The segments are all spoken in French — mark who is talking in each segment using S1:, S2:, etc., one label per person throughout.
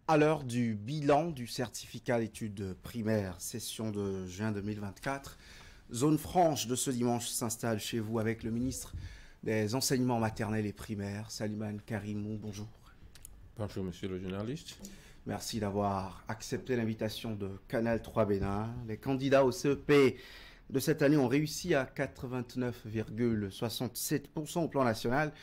S1: À l'heure du bilan du certificat d'études primaires, session de juin 2024, zone franche de ce dimanche s'installe chez vous avec le ministre des enseignements maternels et primaires, Salimane Karimou. Bonjour.
S2: Bonjour, monsieur le journaliste.
S1: Merci d'avoir accepté l'invitation de Canal 3 Bénin. Les candidats au CEP de cette année ont réussi à 89,67% au plan national.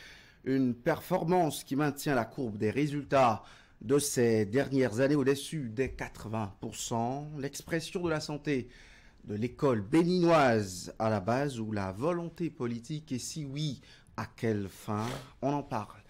S1: Une performance qui maintient la courbe des résultats de ces dernières années au-dessus des 80%. L'expression de la santé de l'école béninoise à la base ou la volonté politique, et si oui, à quelle fin? On en parle.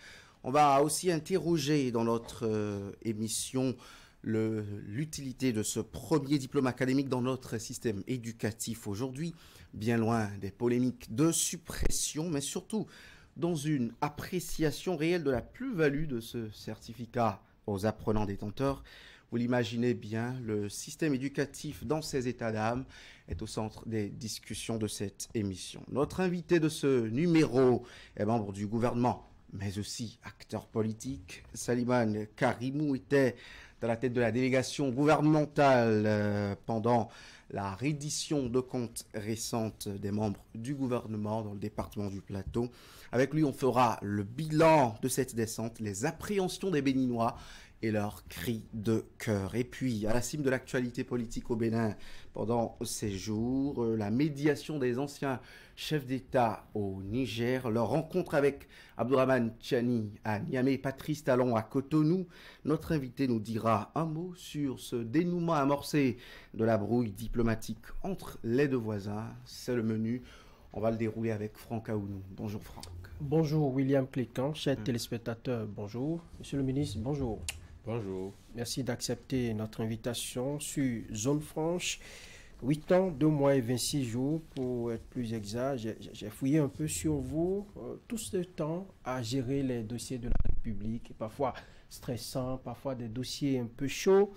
S1: On va aussi interroger dans notre émission l'utilité de ce premier diplôme académique dans notre système éducatif aujourd'hui, bien loin des polémiques de suppression, mais surtout dans une appréciation réelle de la plus-value de ce certificat aux apprenants détenteurs. Vous l'imaginez bien, le système éducatif dans ses états d'âme est au centre des discussions de cette émission. Notre invité de ce numéro est membre du gouvernement, mais aussi acteur politique. Salimane Karimou était à la tête de la délégation gouvernementale pendant la reddition de comptes récente des membres du gouvernement dans le département du Plateau. Avec lui, on fera le bilan de cette descente, les appréhensions des Béninois et leurs cris de cœur. Et puis, à la cime de l'actualité politique au Bénin pendant ces jours, la médiation des anciens chefs d'État au Niger, leur rencontre avec Abdourahmane Tchani à Niamey, Patrice Talon à Cotonou. Notre invité nous dira un mot sur ce dénouement amorcé de la brouille diplomatique entre les deux voisins. C'est le menu. On va le dérouler avec Franck Aounou. Bonjour Franck.
S3: Bonjour William Clécan, chers téléspectateurs, bonjour. Monsieur le ministre, bonjour.
S2: Bonjour.
S3: Merci d'accepter notre invitation sur Zone Franche. 8 ans, 2 mois et 26 jours pour être plus exact. J'ai fouillé un peu sur vous. Tout ce temps à gérer les dossiers de la République, parfois stressants, parfois des dossiers un peu chauds.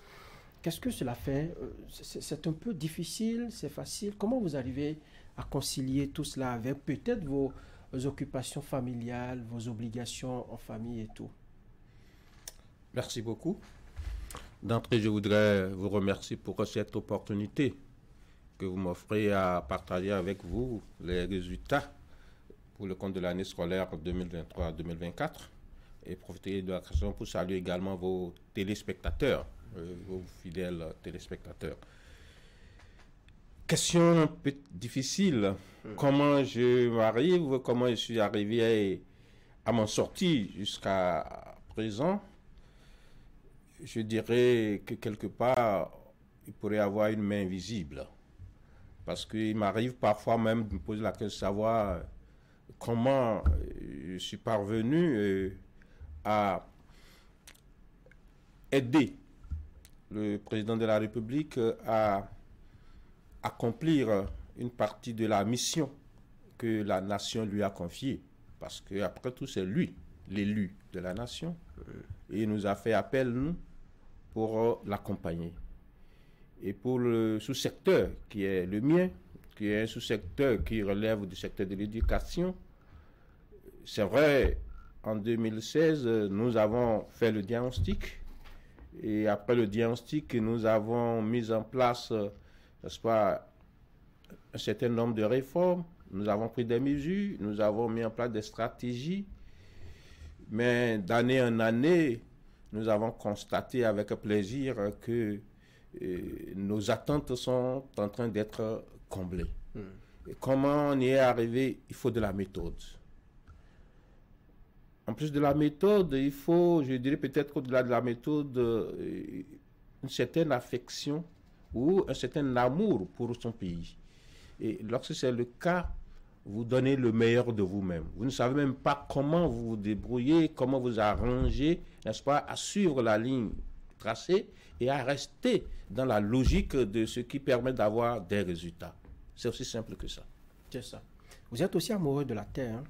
S3: Qu'est-ce que cela fait? C'est un peu difficile, c'est facile. Comment vous arrivez à concilier tout cela avec peut-être vos occupations familiales, vos obligations en famille et tout?
S2: Merci beaucoup. D'entrée, je voudrais vous remercier pour cette opportunité que vous m'offrez à partager avec vous les résultats pour le compte de l'année scolaire 2023-2024 et profiter de l'occasion pour saluer également vos téléspectateurs, vos fidèles téléspectateurs. Question un peu difficile. Comment je m'arrive, comment je suis arrivé à m'en sortir jusqu'à présent? Je dirais que quelque part, il pourrait y avoir une main invisible. Parce qu'il m'arrive parfois même de me poser la question de savoir comment je suis parvenu à aider le président de la République à accomplir une partie de la mission que la nation lui a confiée. Parce qu'après tout, c'est lui, l'élu de la nation. Et il nous a fait appel, nous, pour l'accompagner. Et pour le sous-secteur qui est le mien, qui est un sous-secteur qui relève du secteur de l'éducation, c'est vrai, en 2016, nous avons fait le diagnostic. Et après le diagnostic, nous avons mis en place, n'est-ce pas, un certain nombre de réformes. Nous avons pris des mesures, nous avons mis en place des stratégies. Mais d'année en année, nous avons constaté avec plaisir que nos attentes sont en train d'être comblées. Et comment on y est arrivé? Il faut de la méthode. En plus de la méthode, il faut, je dirais peut-être au-delà de la méthode, une certaine affection ou un certain amour pour son pays. Et lorsque c'est le cas, vous donnez le meilleur de vous-même. Vous ne savez même pas comment vous vous débrouillez, comment vous arrangez, n'est-ce pas, à suivre la ligne tracée et à rester dans la logique de ce qui permet d'avoir des résultats. C'est aussi simple que ça.
S3: C'est ça. Vous êtes aussi amoureux de la terre, hein?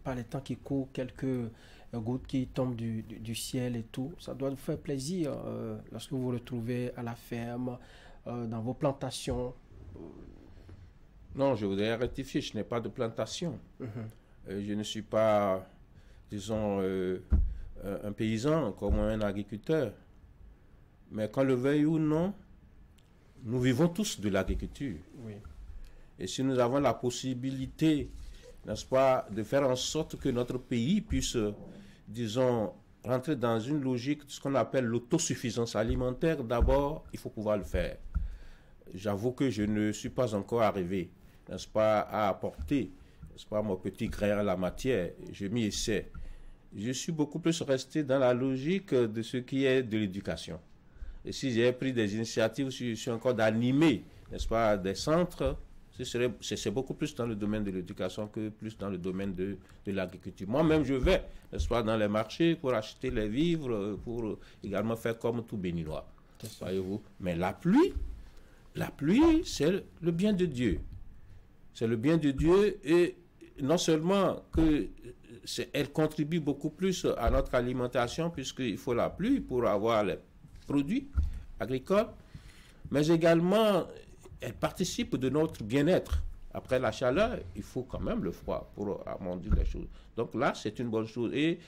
S3: Par les temps qui courent, quelques gouttes qui tombent du ciel et tout. Ça doit vous faire plaisir lorsque vous vous retrouvez à la ferme, dans vos plantations.
S2: Non, je voudrais rectifier, je n'ai pas de plantation. Je ne suis pas, disons, un paysan comme un agriculteur. Mais qu'on le veuille ou non, nous vivons tous de l'agriculture.
S3: Oui.
S2: Et si nous avons la possibilité, n'est-ce pas, de faire en sorte que notre pays puisse, disons, rentrer dans une logique de ce qu'on appelle l'autosuffisance alimentaire, d'abord, il faut pouvoir le faire. J'avoue que je ne suis pas encore arrivé, n'est-ce pas, à apporter, n'est-ce pas, mon petit grain à la matière. Je m'y essaie. Je suis beaucoup plus resté dans la logique de ce qui est de l'éducation. Et si j'ai pris des initiatives, si je suis encore d'animer, n'est-ce pas, des centres, c'est beaucoup plus dans le domaine de l'éducation que plus dans le domaine de l'agriculture. Moi-même, je vais, n'est-ce pas, dans les marchés pour acheter les vivres, pour également faire comme tout Béninois. Voyez-vous. Mais la pluie, c'est le bien de Dieu. C'est le bien de Dieu et non seulement elle contribue beaucoup plus à notre alimentation puisqu'il faut la pluie pour avoir les produits agricoles, mais également elle participe de notre bien-être. Après la chaleur, il faut quand même le froid pour amondir les choses. Donc là, c'est une bonne chose et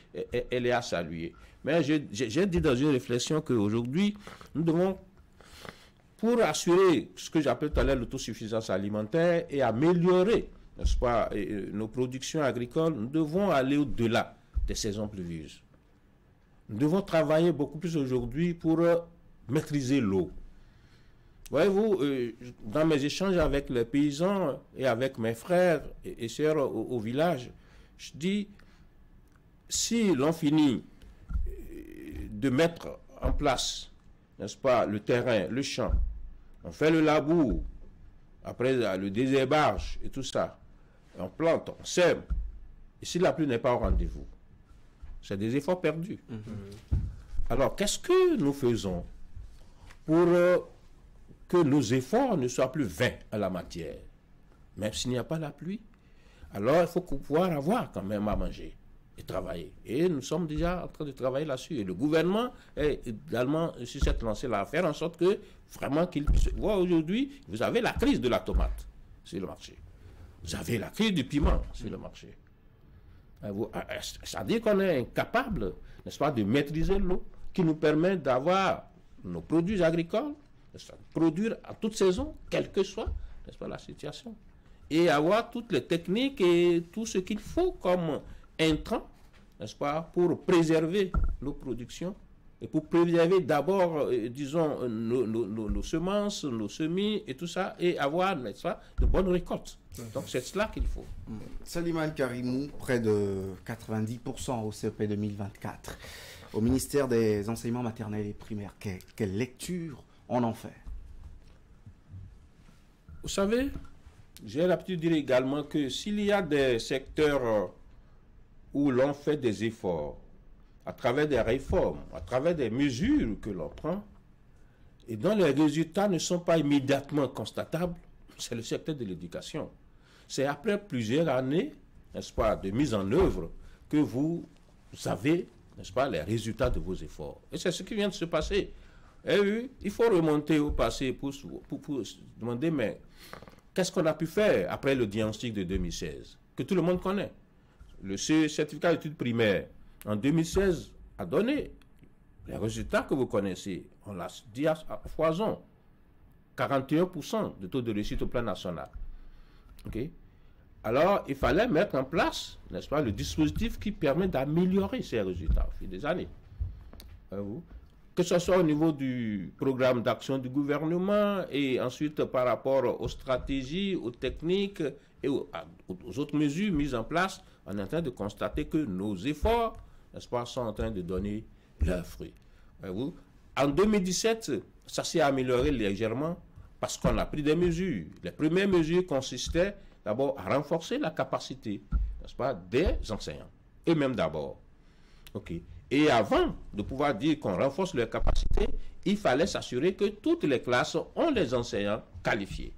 S2: elle est à saluer. Mais j'ai dit dans une réflexion qu'aujourd'hui, nous devons, pour assurer ce que j'appelle tout à l'heure l'autosuffisance alimentaire et améliorer, n'est-ce pas, nos productions agricoles, nous devons aller au-delà des saisons pluvieuses. Nous devons travailler beaucoup plus aujourd'hui pour maîtriser l'eau. Voyez-vous, dans mes échanges avec les paysans et avec mes frères et sœurs au village, je dis, si l'on finit de mettre en place, n'est-ce pas, le terrain, le champ, on fait le labour, après le désherbage et tout ça, on plante, on sème, et si la pluie n'est pas au rendez-vous, c'est des efforts perdus. Alors, qu'est-ce que nous faisons pour que nos efforts ne soient plus vains à la matière, même s'il n'y a pas la pluie? Alors, il faut pouvoir avoir quand même à manger et travailler. Et nous sommes déjà en train de travailler là-dessus. Et le gouvernement est également sur cette lancée-là à faire en sorte que vraiment qu'il puisse voir aujourd'hui, vous avez la crise de la tomate sur le marché. Vous avez la crise du piment sur le marché. Ça veut dire qu'on est incapable, n'est-ce pas, de maîtriser l'eau qui nous permet d'avoir nos produits agricoles, produire à toute saison, quelle que soit, n'est-ce pas, la situation, et avoir toutes les techniques et tout ce qu'il faut comme intrants, n'est-ce pas, pour préserver nos productions et pour préserver d'abord, disons, nos semences, nos semis et tout ça, et avoir, n'est-ce pas, de bonnes récoltes. Donc c'est cela qu'il faut.
S1: Salimane Karimou, près de 90% au CEP 2024. Au ministère des Enseignements maternels et primaires, quelle lecture on en fait?
S2: Vous savez, j'ai l'habitude de dire également que s'il y a des secteurs où l'on fait des efforts, à travers des réformes, à travers des mesures que l'on prend, et dont les résultats ne sont pas immédiatement constatables, c'est le secteur de l'éducation. C'est après plusieurs années, n'est-ce pas, de mise en œuvre que vous avez, n'est-ce pas, les résultats de vos efforts. Et c'est ce qui vient de se passer. Et il faut remonter au passé pour se demander, mais qu'est-ce qu'on a pu faire après le diagnostic de 2016, que tout le monde connaît? Le certificat d'études primaires, en 2016, a donné les résultats que vous connaissez. On l'a dit à foison. 41% de taux de réussite au plan national. Okay? Alors, il fallait mettre en place, n'est-ce pas, le dispositif qui permet d'améliorer ces résultats au fil des années. Que ce soit au niveau du programme d'action du gouvernement et ensuite par rapport aux stratégies, aux techniques et aux autres mesures mises en place, on est en train de constater que nos efforts, n'est-ce pas, sont en train de donner leurs fruits. En 2017, ça s'est amélioré légèrement parce qu'on a pris des mesures. Les premières mesures consistaient d'abord à renforcer la capacité, n'est-ce pas, des enseignants, et même d'abord. Et avant de pouvoir dire qu'on renforce leur capacité, il fallait s'assurer que toutes les classes ont des enseignants qualifiés.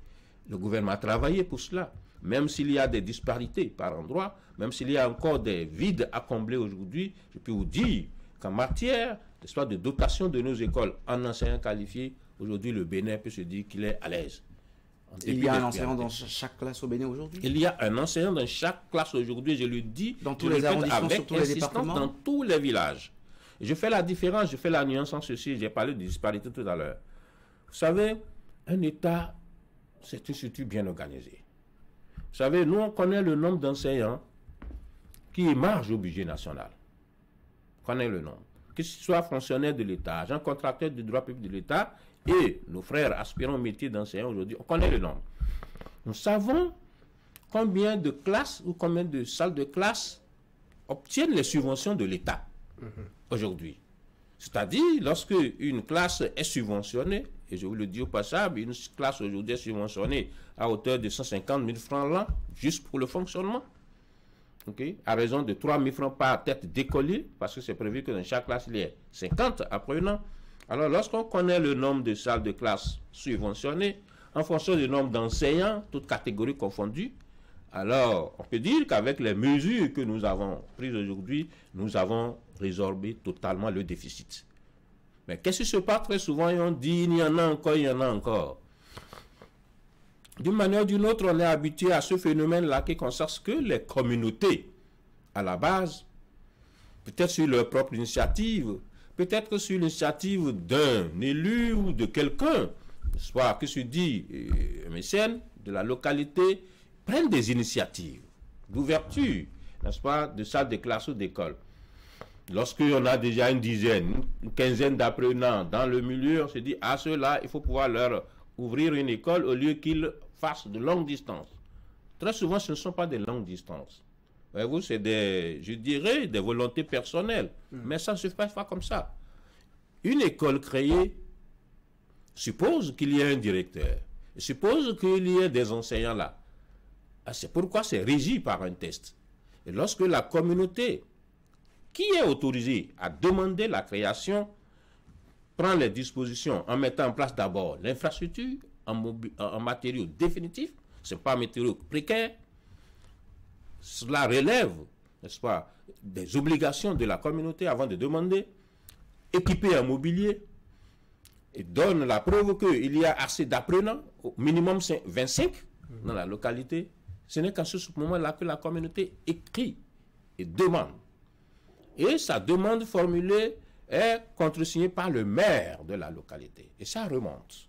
S2: Le gouvernement a travaillé pour cela. Même s'il y a des disparités par endroit, même s'il y a encore des vides à combler aujourd'hui, je peux vous dire qu'en matière, n'est-ce pas, de dotation de nos écoles en enseignants qualifiés, aujourd'hui le Bénin peut se dire qu'il est à l'aise.
S1: Il y a un enseignant dans chaque classe au Bénin aujourd'hui?
S2: Il y a un enseignant dans chaque classe aujourd'hui, je le dis,
S1: dans tous les arrondissements,
S2: avec
S1: sur tous les départements,
S2: dans tous les villages. Je fais la différence, je fais la nuance en ceci. J'ai parlé de disparité tout à l'heure. Vous savez, un État, c'est une structure bien organisée. Vous savez, nous, on connaît le nombre d'enseignants qui émargent au budget national. On connaît le nombre. Que ce soit fonctionnaire de l'État, agent contracteur du droit public de l'État et nos frères aspirants au métier d'enseignant aujourd'hui, on connaît le nombre. Nous savons combien de classes ou combien de salles de classe obtiennent les subventions de l'État aujourd'hui. C'est-à-dire, lorsque une classe est subventionnée, et je vous le dis au passage, une classe aujourd'hui est subventionnée à hauteur de 150 000 francs l'an, juste pour le fonctionnement, à raison de 3 000 francs par tête d'écolier, parce que c'est prévu que dans chaque classe, il y ait 50 apprenants. Alors, lorsqu'on connaît le nombre de salles de classe subventionnées, en fonction du nombre d'enseignants, toutes catégories confondues, alors on peut dire qu'avec les mesures que nous avons prises aujourd'hui, nous avons résorbé totalement le déficit. Mais qu'est-ce qui se passe très souvent? Et on dit, il y en a encore, il y en a encore. D'une manière ou d'une autre, on est habitué à ce phénomène-là qui concerne que les communautés, à la base, peut-être sur leur propre initiative, peut-être sur l'initiative d'un élu ou de quelqu'un, soit que se dit un mécène de la localité, prennent des initiatives d'ouverture, n'est-ce pas, de salles de classe ou d'école. Lorsqu'on a déjà une dizaine, une quinzaine d'apprenants dans le milieu, on se dit, à ceux-là, il faut pouvoir leur ouvrir une école au lieu qu'ils fassent de longues distances. Très souvent, ce ne sont pas des longues distances. Voyez-vous, c'est des, je dirais, des volontés personnelles. Mais ça ne se passe pas comme ça. Une école créée suppose qu'il y ait un directeur, suppose qu'il y ait des enseignants là. C'est pourquoi c'est régi par un test. Et lorsque la communauté qui est autorisée à demander la création prend les dispositions en mettant en place d'abord l'infrastructure en matériaux définitifs, ce n'est pas un matériau précaire, cela relève, n'est-ce pas, des obligations de la communauté avant de demander, équiper un mobilier, et donne la preuve qu'il y a assez d'apprenants, au minimum 25 dans la localité. Ce n'est qu'à ce moment-là que la communauté écrit et demande. Et sa demande formulée est contresignée par le maire de la localité. Et ça remonte.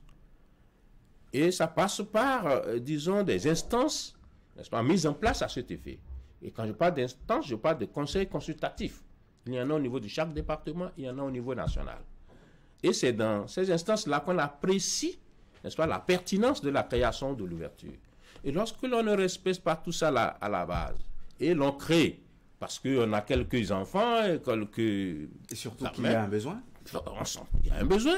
S2: Et ça passe par, disons, des instances, n'est-ce pas, mises en place à cet effet. Et quand je parle d'instances, je parle de conseils consultatifs. Il y en a au niveau de chaque département, il y en a au niveau national. Et c'est dans ces instances-là qu'on apprécie, n'est-ce pas, la pertinence de la création de l'ouverture. Et lorsque l'on ne respecte pas tout ça là, à la base, et l'on crée, parce qu'on a quelques enfants, et quelques...
S1: Et surtout qu'il y a un besoin.
S2: Il y a un besoin,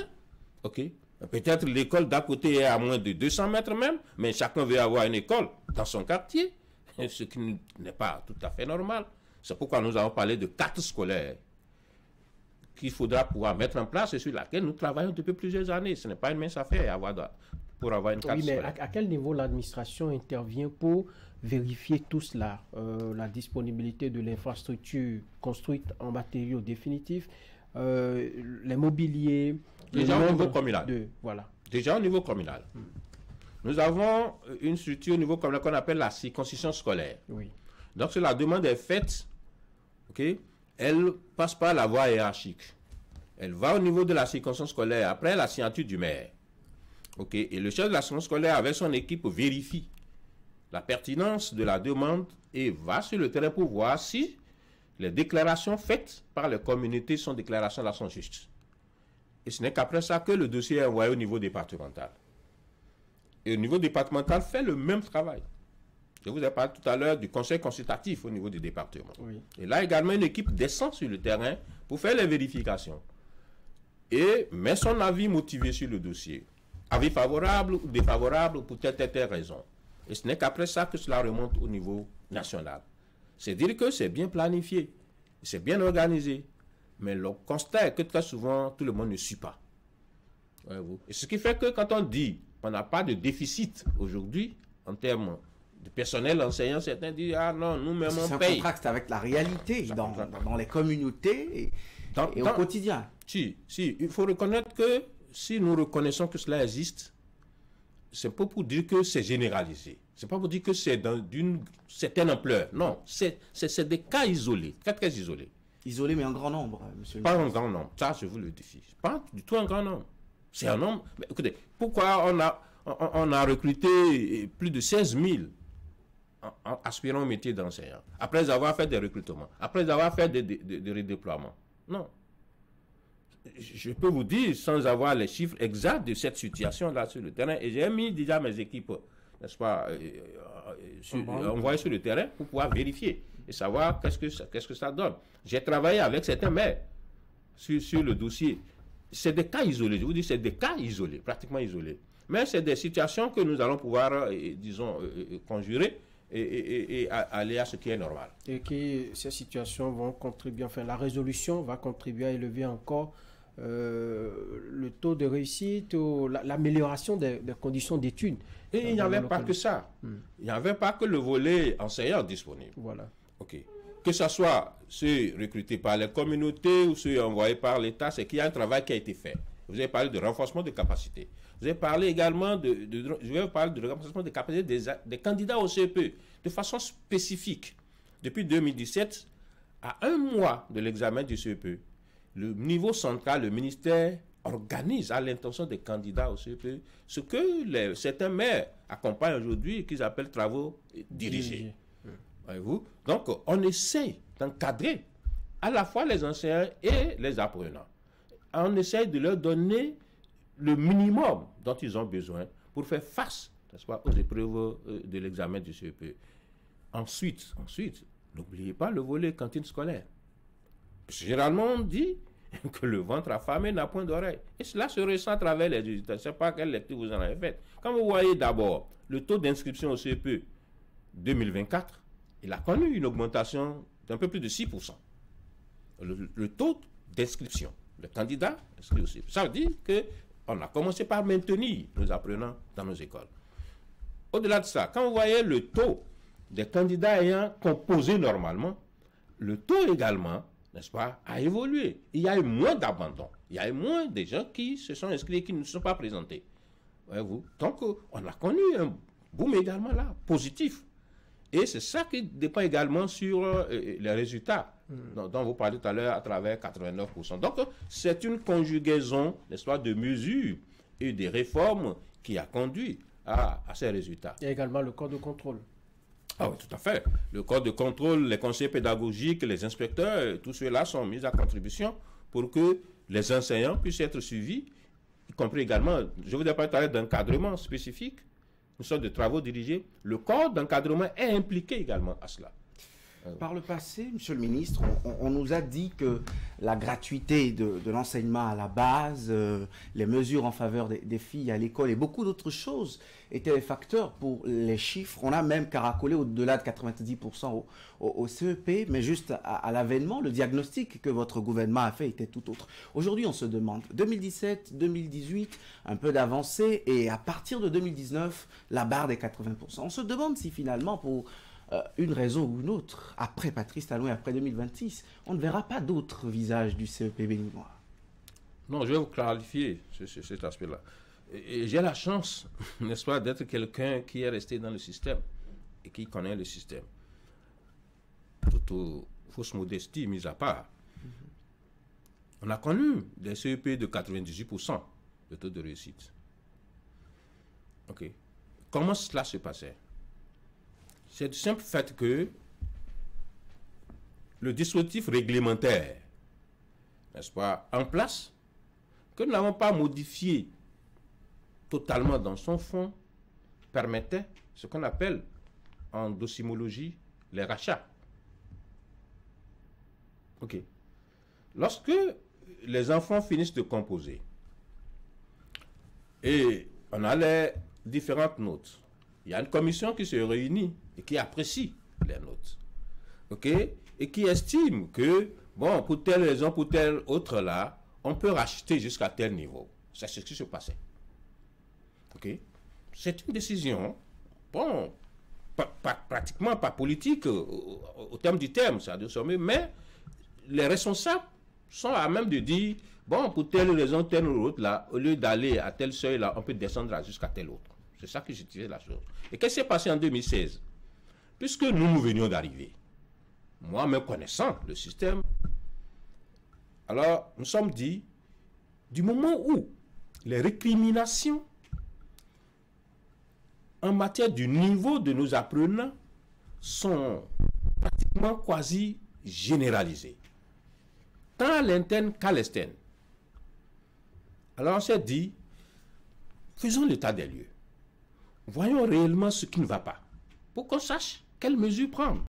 S2: ok. Peut-être l'école d'à côté est à moins de 200 mètres même, mais chacun veut avoir une école dans son quartier, ce qui n'est pas tout à fait normal. C'est pourquoi nous avons parlé de cartes scolaires qu'il faudra pouvoir mettre en place et sur laquelle nous travaillons depuis plusieurs années. Ce n'est pas une mince affaire pour avoir une carte scolaire.
S3: Oui, mais à quel niveau l'administration intervient pour vérifier tout cela, la disponibilité de l'infrastructure construite en matériaux définitifs, les mobiliers...
S2: Déjà au niveau communal.
S3: Voilà.
S2: Déjà au niveau communal. Nous avons une structure au niveau communal qu'on appelle la circoncision scolaire.
S3: Oui.
S2: Donc, si la demande est faite, ok, elle passe par la voie hiérarchique. Elle va au niveau de la circoncision scolaire après la signature du maire. Ok, et le chef de la circoncision scolaire avec son équipe vérifie la pertinence de la demande et va sur le terrain pour voir si les déclarations faites par les communautés sont déclarations là sont justes. Et ce n'est qu'après ça que le dossier est envoyé au niveau départemental. Et au niveau départemental fait le même travail. Je vous ai parlé tout à l'heure du conseil consultatif au niveau du département.
S3: Oui.
S2: Et là également, une équipe descend sur le terrain pour faire les vérifications. Et met son avis motivé sur le dossier. Avis favorable ou défavorable pour telle raison. Et ce n'est qu'après ça que cela remonte au niveau national. C'est dire que c'est bien planifié, c'est bien organisé. Mais le constat est que très souvent, tout le monde ne suit pas. Et ce qui fait que quand on dit qu'on n'a pas de déficit aujourd'hui, en termes de personnel enseignant, certains disent « Ah non, nous-mêmes on paye ».
S1: C'est un contraste avec la réalité dans les communautés et au quotidien.
S2: Si, il faut reconnaître que si nous reconnaissons que cela existe, c'est pas pour dire que c'est généralisé. C'est pas pour dire que c'est d'une certaine ampleur. Non, c'est des cas isolés, très isolés.
S1: Isolé, mais en grand nombre, monsieur le
S2: Pas
S1: ministre.
S2: un grand nombre, ça je vous le défie. Pas du tout un grand nombre. C'est un nombre. Mais écoutez, pourquoi on a recruté plus de 16 000 aspirants au métier d'enseignant, après avoir fait des recrutements, après avoir fait des redéploiements? Non. Je peux vous dire, sans avoir les chiffres exacts de cette situation-là sur le terrain, et j'ai mis déjà mes équipes, n'est-ce pas, envoyées sur le terrain pour pouvoir vérifier et savoir qu'est-ce que ça donne. J'ai travaillé avec certains maires sur le dossier. C'est des cas isolés, je vous dis, c'est des cas isolés, pratiquement isolés. Mais c'est des situations que nous allons pouvoir, disons, conjurer et aller à ce qui est normal.
S3: Et que ces situations vont contribuer, enfin la résolution va contribuer à élever encore le taux de réussite ou l'amélioration des conditions d'études.
S2: Et il n'y avait pas que ça. Il n'y avait pas que le volet enseignant disponible.
S3: Voilà.
S2: OK. Que ce soit ceux recrutés par les communautés ou ceux envoyés par l'État, c'est qu'il y a un travail qui a été fait. Vous avez parlé de renforcement de capacités. Vous avez parlé également je vais vous parler de renforcement de capacités des candidats au CEP de façon spécifique. Depuis 2017, à un mois de l'examen du CEP, le niveau central, le ministère organise à l'intention des candidats au CEP ce que certains maires accompagnent aujourd'hui et qu'ils appellent travaux dirigés. Voyez-vous? Donc, on essaie d'encadrer à la fois les enseignants et les apprenants. On essaie de leur donner le minimum dont ils ont besoin pour faire face, n'est-ce pas, aux épreuves de l'examen du CEP. Ensuite, n'oubliez pas le volet cantine scolaire. Généralement, on dit que le ventre affamé n'a point d'oreille. Et cela se ressent à travers les résultats. Je ne sais pas quelle lecture vous en avez faite. Quand vous voyez d'abord le taux d'inscription au CEP 2024, il a connu une augmentation d'un peu plus de 6%. Le taux d'inscription, le candidat inscrit au CEP. Ça veut dire qu'on a commencé par maintenir nos apprenants dans nos écoles. Au-delà de ça, quand vous voyez le taux des candidats ayant composé normalement, le taux également, n'est-ce pas, a évolué. Il y a eu moins d'abandon. Il y a eu moins de gens qui se sont inscrits et qui ne se sont pas présentés. Voyez-vous? Donc, on a connu un boom également là, positif. Et c'est ça qui dépend également sur les résultats dont vous parlez tout à l'heure à travers 89%. Donc, c'est une conjugaison, n'est-ce pas, de mesures et de réformes qui a conduit à ces résultats.
S3: Il y a également le corps de contrôle.
S2: Ah oui, tout à fait. Le corps de contrôle, les conseillers pédagogiques, les inspecteurs, tous ceux-là sont mis à contribution pour que les enseignants puissent être suivis, y compris également, je vous ai parlé d'encadrement spécifique, une sorte de travaux dirigés. Le corps d'encadrement est impliqué également à cela.
S1: Par le passé, monsieur le ministre, on nous a dit que la gratuité de l'enseignement à la base, les mesures en faveur des filles à l'école et beaucoup d'autres choses étaient les facteurs pour les chiffres. On a même caracolé au-delà de 90% au CEP, mais juste à l'avènement, le diagnostic que votre gouvernement a fait était tout autre. Aujourd'hui, on se demande, 2017, 2018, un peu d'avancée, et à partir de 2019, la barre des 80%. On se demande si finalement, pour une raison ou une autre, après Patrice Talon et après 2026, on ne verra pas d'autres visages du CEP béninois.
S2: Non, je vais vous clarifier cet aspect-là. J'ai la chance, n'est-ce pas, d'être quelqu'un qui est resté dans le système et qui connaît le système. Toute fausse modestie mise à part. On a connu des CEP de 98% de taux de réussite. OK. Comment cela se passait? C'est du simple fait que le dispositif réglementaire, n'est-ce pas, en place, que nous n'avons pas modifié totalement dans son fond, permettait ce qu'on appelle en docimologie les rachats. OK. Lorsque les enfants finissent de composer et on a les différentes notes, il y a une commission qui se réunit et qui apprécie les notes. OK? Et qui estime que, bon, pour telle raison, pour telle autre là, on peut racheter jusqu'à tel niveau. C'est ce qui se passait. OK? C'est une décision, bon, pratiquement pas politique au terme du terme, ça de sommet, mais les responsables sont à même de dire, bon, pour telle raison, telle ou autre là, au lieu d'aller à tel seuil là, on peut descendre jusqu'à tel autre. C'est ça que j'ai tiré la chose. Et qu'est-ce qui s'est passé en 2016? Puisque nous venions d'arriver, moi, me connaissant le système, Alors, nous sommes dit, du moment où les récriminations en matière du niveau de nos apprenants sont pratiquement quasi généralisées, tant à l'interne qu'à l'externe. Alors on s'est dit, faisons l'état des lieux. Voyons réellement ce qui ne va pas, pour qu'on sache quelles mesures prendre.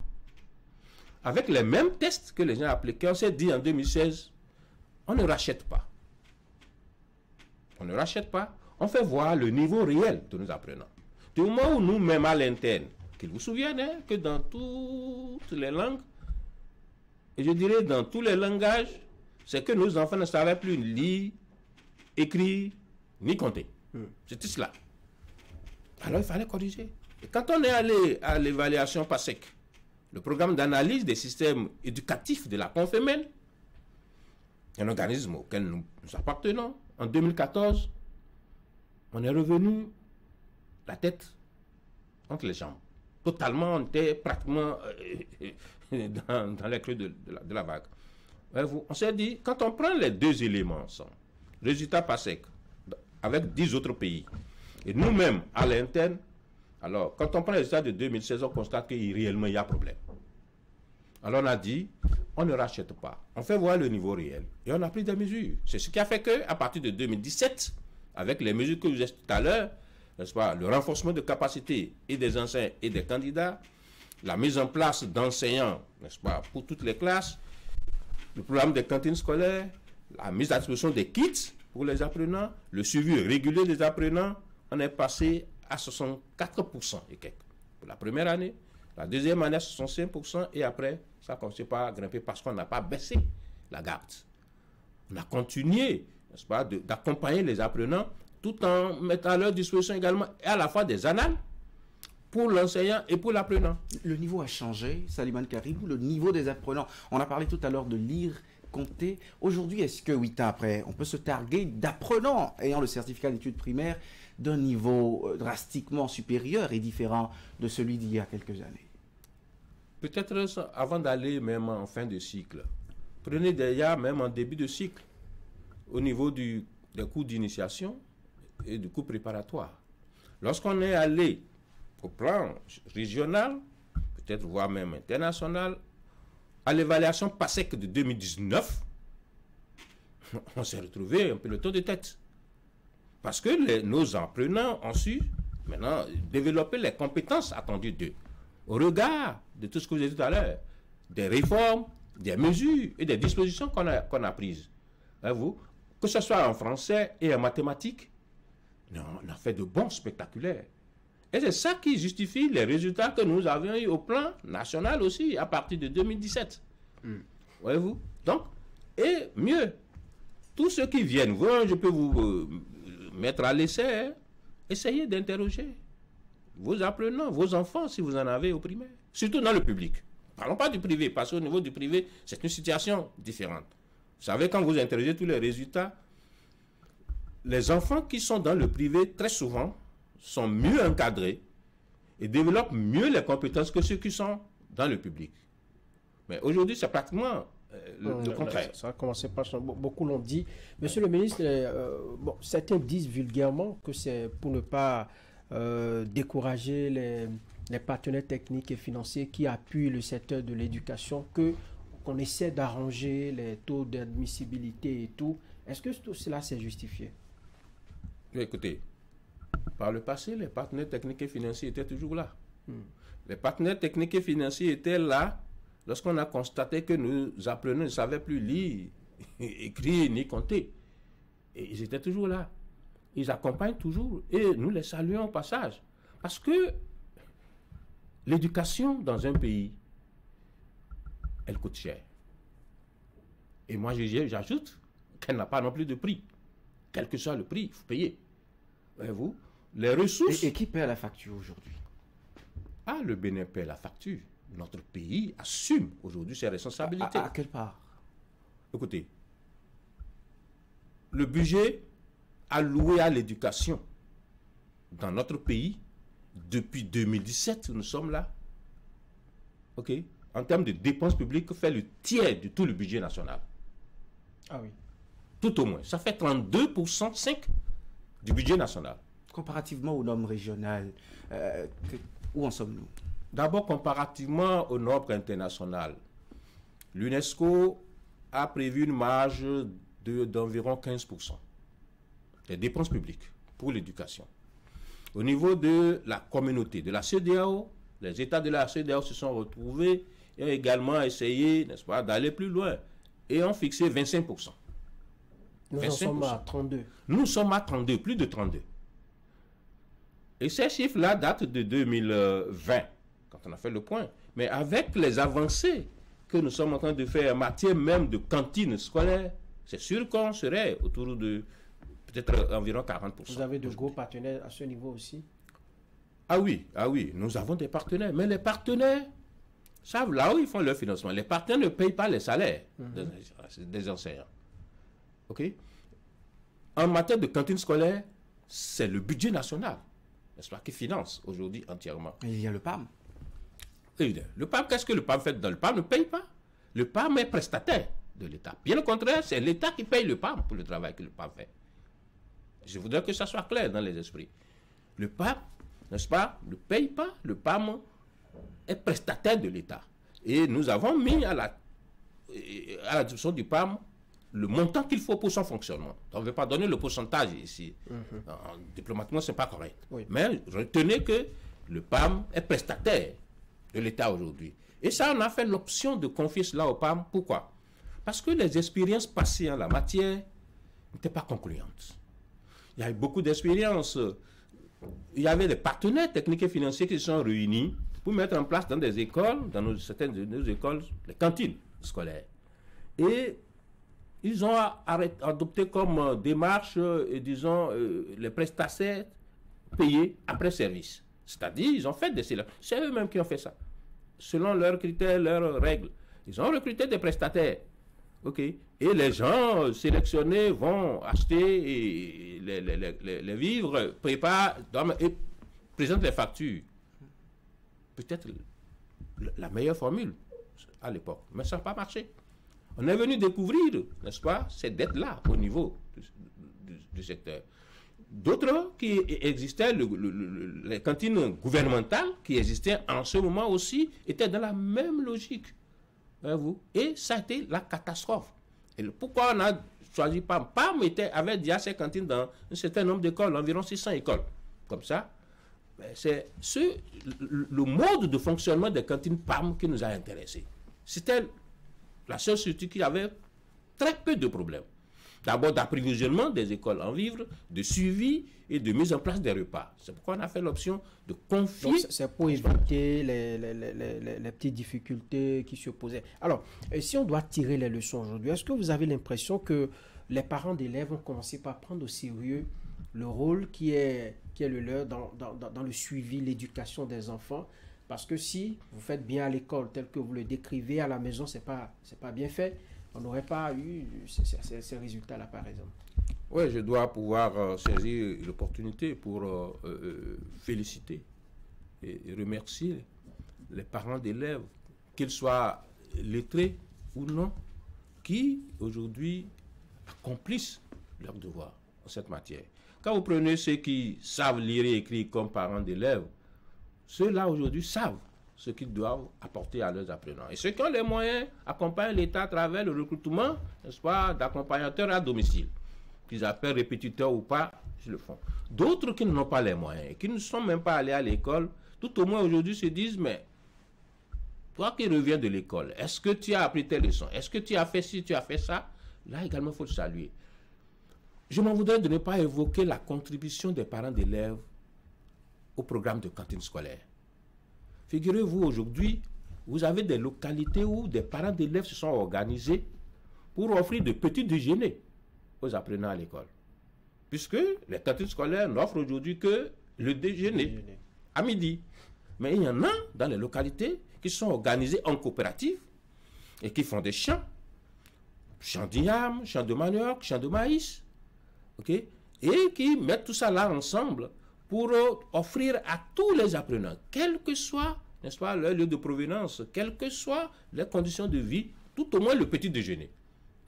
S2: Avec les mêmes tests que les gens appliquaient, on s'est dit en 2016, on ne rachète pas. On ne rachète pas, on fait voir le niveau réel de nos apprenants. Du moment où nous, même à l'interne, qu'il vous souvienne hein, que dans toutes les langues, et je dirais dans tous les langages, c'est que nos enfants ne savaient plus lire, écrire, ni compter. C'était cela. Alors il fallait corriger. Et quand on est allé à l'évaluation PASSEC, le programme d'analyse des systèmes éducatifs de la Confémène, un organisme auquel nous appartenons, en 2014, on est revenu la tête entre les jambes. Totalement, on était pratiquement dans les creux de la vague. On s'est dit, quand on prend les deux éléments ensemble, résultat PASSEC, avec 10 autres pays, et nous-mêmes à l'interne, alors quand on prend les résultats de 2016, on constate qu'il réellement y a problème. Alors on a dit, on ne rachète pas, on fait voir le niveau réel, et on a pris des mesures. C'est ce qui a fait qu'à partir de 2017, avec les mesures que vous avez tout à l'heure, n'est-ce pas, le renforcement de capacités et des enseignants et des candidats, la mise en place d'enseignants, n'est-ce pas, pour toutes les classes, le programme des cantines scolaires, la mise à disposition des kits pour les apprenants, le suivi régulier des apprenants, on est passé à 64% et quelques pour la première année, la deuxième année à 65%, et après, ça ne commence pas à grimper parce qu'on n'a pas baissé la garde. On a continué, n'est-ce pas, d'accompagner les apprenants tout en mettant à leur disposition également à la fois des annales pour l'enseignant et pour l'apprenant.
S1: Le niveau a changé, Salimane Karibou, le niveau des apprenants. On a parlé tout à l'heure de lire, compter. Aujourd'hui, est-ce que 8 ans après, on peut se targuer d'apprenants ayant le certificat d'études primaires d'un niveau drastiquement supérieur et différent de celui d'il y a quelques années?
S2: Peut-être avant d'aller même en fin de cycle, prenez déjà même en début de cycle, au niveau des cours d'initiation et du cours préparatoire. Lorsqu'on est allé au plan régional, peut-être voire même international, à l'évaluation PASSEC de 2019, on s'est retrouvé un peloton de tête. Parce que nos apprenants ont su maintenant développer les compétences attendues d'eux. Au regard de tout ce que vous avez dit tout à l'heure, des réformes, des mesures et des dispositions qu'on a prises. Vous, que ce soit en français et en mathématiques, on a fait de bons spectaculaires. Et c'est ça qui justifie les résultats que nous avions eu au plan national aussi, à partir de 2017. Voyez-vous? Donc, et mieux, tous ceux qui viennent, je peux vous mettre à l'essai, essayez d'interroger vos apprenants, vos enfants, si vous en avez au primaire. Surtout dans le public. Parlons pas du privé, parce qu'au niveau du privé, c'est une situation différente. Vous savez, quand vous interrogez tous les résultats, les enfants qui sont dans le privé, très souvent, sont mieux encadrés et développent mieux les compétences que ceux qui sont dans le public. Mais aujourd'hui, c'est pratiquement le contraire.
S3: Ça a commencé par ça. Beaucoup l'ont dit. Monsieur le ministre, certains disent vulgairement que c'est pour ne pas décourager les partenaires techniques et financiers qui appuient le secteur de l'éducation qu'on essaie d'arranger les taux d'admissibilité et tout. Est-ce que tout cela s'est justifié?
S2: Écoutez, par le passé, les partenaires techniques et financiers étaient toujours là. Les partenaires techniques et financiers étaient là lorsqu'on a constaté que nos apprenants ne savaient plus lire, écrire ni compter. Et ils étaient toujours là. Ils accompagnent toujours et nous les saluons au passage. Parce que l'éducation dans un pays, elle coûte cher. Et moi, j'ajoute qu'elle n'a pas non plus de prix. Quel que soit le prix, il faut payer. Voyez-vous, les ressources...
S1: Et qui paie la facture aujourd'hui?
S2: Ah, le Bénin paie la facture. Notre pays assume aujourd'hui ses responsabilités.
S1: À quelle part?
S2: Écoutez, le budget alloué à l'éducation dans notre pays, depuis 2017, nous sommes là. OK? En termes de dépenses publiques, fait le tiers de tout le budget national.
S3: Ah oui.
S2: Tout au moins. Ça fait 32%, 5 du budget national.
S1: Comparativement aux normes régionales, où en sommes-nous?
S2: D'abord, comparativement aux normes internationales, l'UNESCO a prévu une marge d'environ 15% des dépenses publiques pour l'éducation. Au niveau de la communauté, de la CEDEAO, les États de la CEDEAO se sont retrouvés et ont également essayé, n'est-ce pas, d'aller plus loin et ont fixé 25%.
S3: Nous en sommes à 32.
S2: Nous sommes à 32, plus de 32. Et ces chiffres-là datent de 2020, quand on a fait le point. Mais avec les avancées que nous sommes en train de faire en matière même de cantine scolaire, c'est sûr qu'on serait autour de peut-être environ 40%.
S3: Vous avez de gros partenaires à ce niveau aussi?
S2: Ah oui, nous avons des partenaires. Mais les partenaires savent là où ils font leur financement. Les partenaires ne payent pas les salaires des enseignants. OK? En matière de cantine scolaire, c'est le budget national, n'est-ce pas, qui finance aujourd'hui entièrement.
S1: Et il y a le PAM.
S2: Le PAM, qu'est-ce que le PAM fait dans le PAM ne paye pas. Le PAM est prestataire de l'État. Bien au contraire, c'est l'État qui paye le PAM pour le travail que le PAM fait. Je voudrais que ça soit clair dans les esprits. Le PAM, n'est-ce pas, ne paye pas. Le PAM est prestataire de l'État. Et nous avons mis à la disposition du PAM le montant qu'il faut pour son fonctionnement. On ne veut pas donner le pourcentage ici. Diplomatiquement, ce n'est pas correct.
S3: Oui.
S2: Mais retenez que le PAM est prestataire de l'État aujourd'hui. Et ça, on a fait l'option de confier cela au PAM. Pourquoi? Parce que les expériences passées en la matière n'étaient pas concluantes. Il y a eu beaucoup d'expériences. Il y avait des partenaires techniques et financiers qui se sont réunis pour mettre en place dans des écoles, certaines de nos écoles, les cantines scolaires. Et ils ont adopté comme démarche, disons, les prestataires payés après service. C'est-à-dire, ils ont fait des sélections. C'est eux-mêmes qui ont fait ça. Selon leurs critères, leurs règles. Ils ont recruté des prestataires. OK? Et les gens sélectionnés vont acheter les vivres, préparent et présentent les factures. Peut-être la meilleure formule à l'époque. Mais ça n'a pas marché. On est venu découvrir, n'est-ce pas, cette dette-là au niveau du secteur. D'autres qui existaient, les cantines gouvernementales qui existaient en ce moment aussi, étaient dans la même logique. Voyez-vous? Et ça a été la catastrophe. Et pourquoi on a choisi PAM? PAM avait déjà ses cantines dans un certain nombre d'écoles, environ 600 écoles. Comme ça, c'est le mode de fonctionnement des cantines PAM qui nous a intéressés. C'était la seule structure qui avait très peu de problèmes. D'abord d'approvisionnement des écoles en vivres, de suivi et de mise en place des repas. C'est pourquoi on a fait l'option de confier...
S3: Donc c'est pour éviter les petites difficultés qui se posaient. Alors, si on doit tirer les leçons aujourd'hui, est-ce que vous avez l'impression que les parents d'élèves ont commencé par prendre au sérieux le rôle qui est le leur dans le suivi, l'éducation des enfants? Parce que si vous faites bien à l'école tel que vous le décrivez, à la maison, c'est pas bien fait, on n'aurait pas eu ces résultats-là, par exemple.
S2: Oui, je dois pouvoir saisir l'opportunité pour féliciter et remercier les parents d'élèves, qu'ils soient lettrés ou non, qui aujourd'hui accomplissent leur devoir en cette matière. Quand vous prenez ceux qui savent lire et écrire comme parents d'élèves, ceux-là aujourd'hui savent ce qu'ils doivent apporter à leurs apprenants. Et ceux qui ont les moyens accompagnent l'État à travers le recrutement, n'est-ce pas, d'accompagnateurs à domicile. Qu'ils appellent répétiteurs ou pas, ils le font. D'autres qui n'ont pas les moyens, qui ne sont même pas allés à l'école, tout au moins aujourd'hui se disent, mais toi qui reviens de l'école, est-ce que tu as appris tes leçons? Est-ce que tu as fait ci, tu as fait ça? Là également, il faut le saluer. Je m'en voudrais de ne pas évoquer la contribution des parents d'élèves au programme de cantine scolaire. Figurez-vous, aujourd'hui, vous avez des localités où des parents d'élèves se sont organisés pour offrir de petits déjeuners aux apprenants à l'école. Puisque les cantines scolaires n'offrent aujourd'hui que le déjeuner à midi. Mais il y en a dans les localités qui sont organisées en coopérative et qui font des champs d'igname, champs de manioc, champs de maïs, okay? Et qui mettent tout ça là ensemble pour offrir à tous les apprenants, quel que soit, n'est-ce pas, leur lieu de provenance, quelles que soient les conditions de vie, tout au moins le petit déjeuner.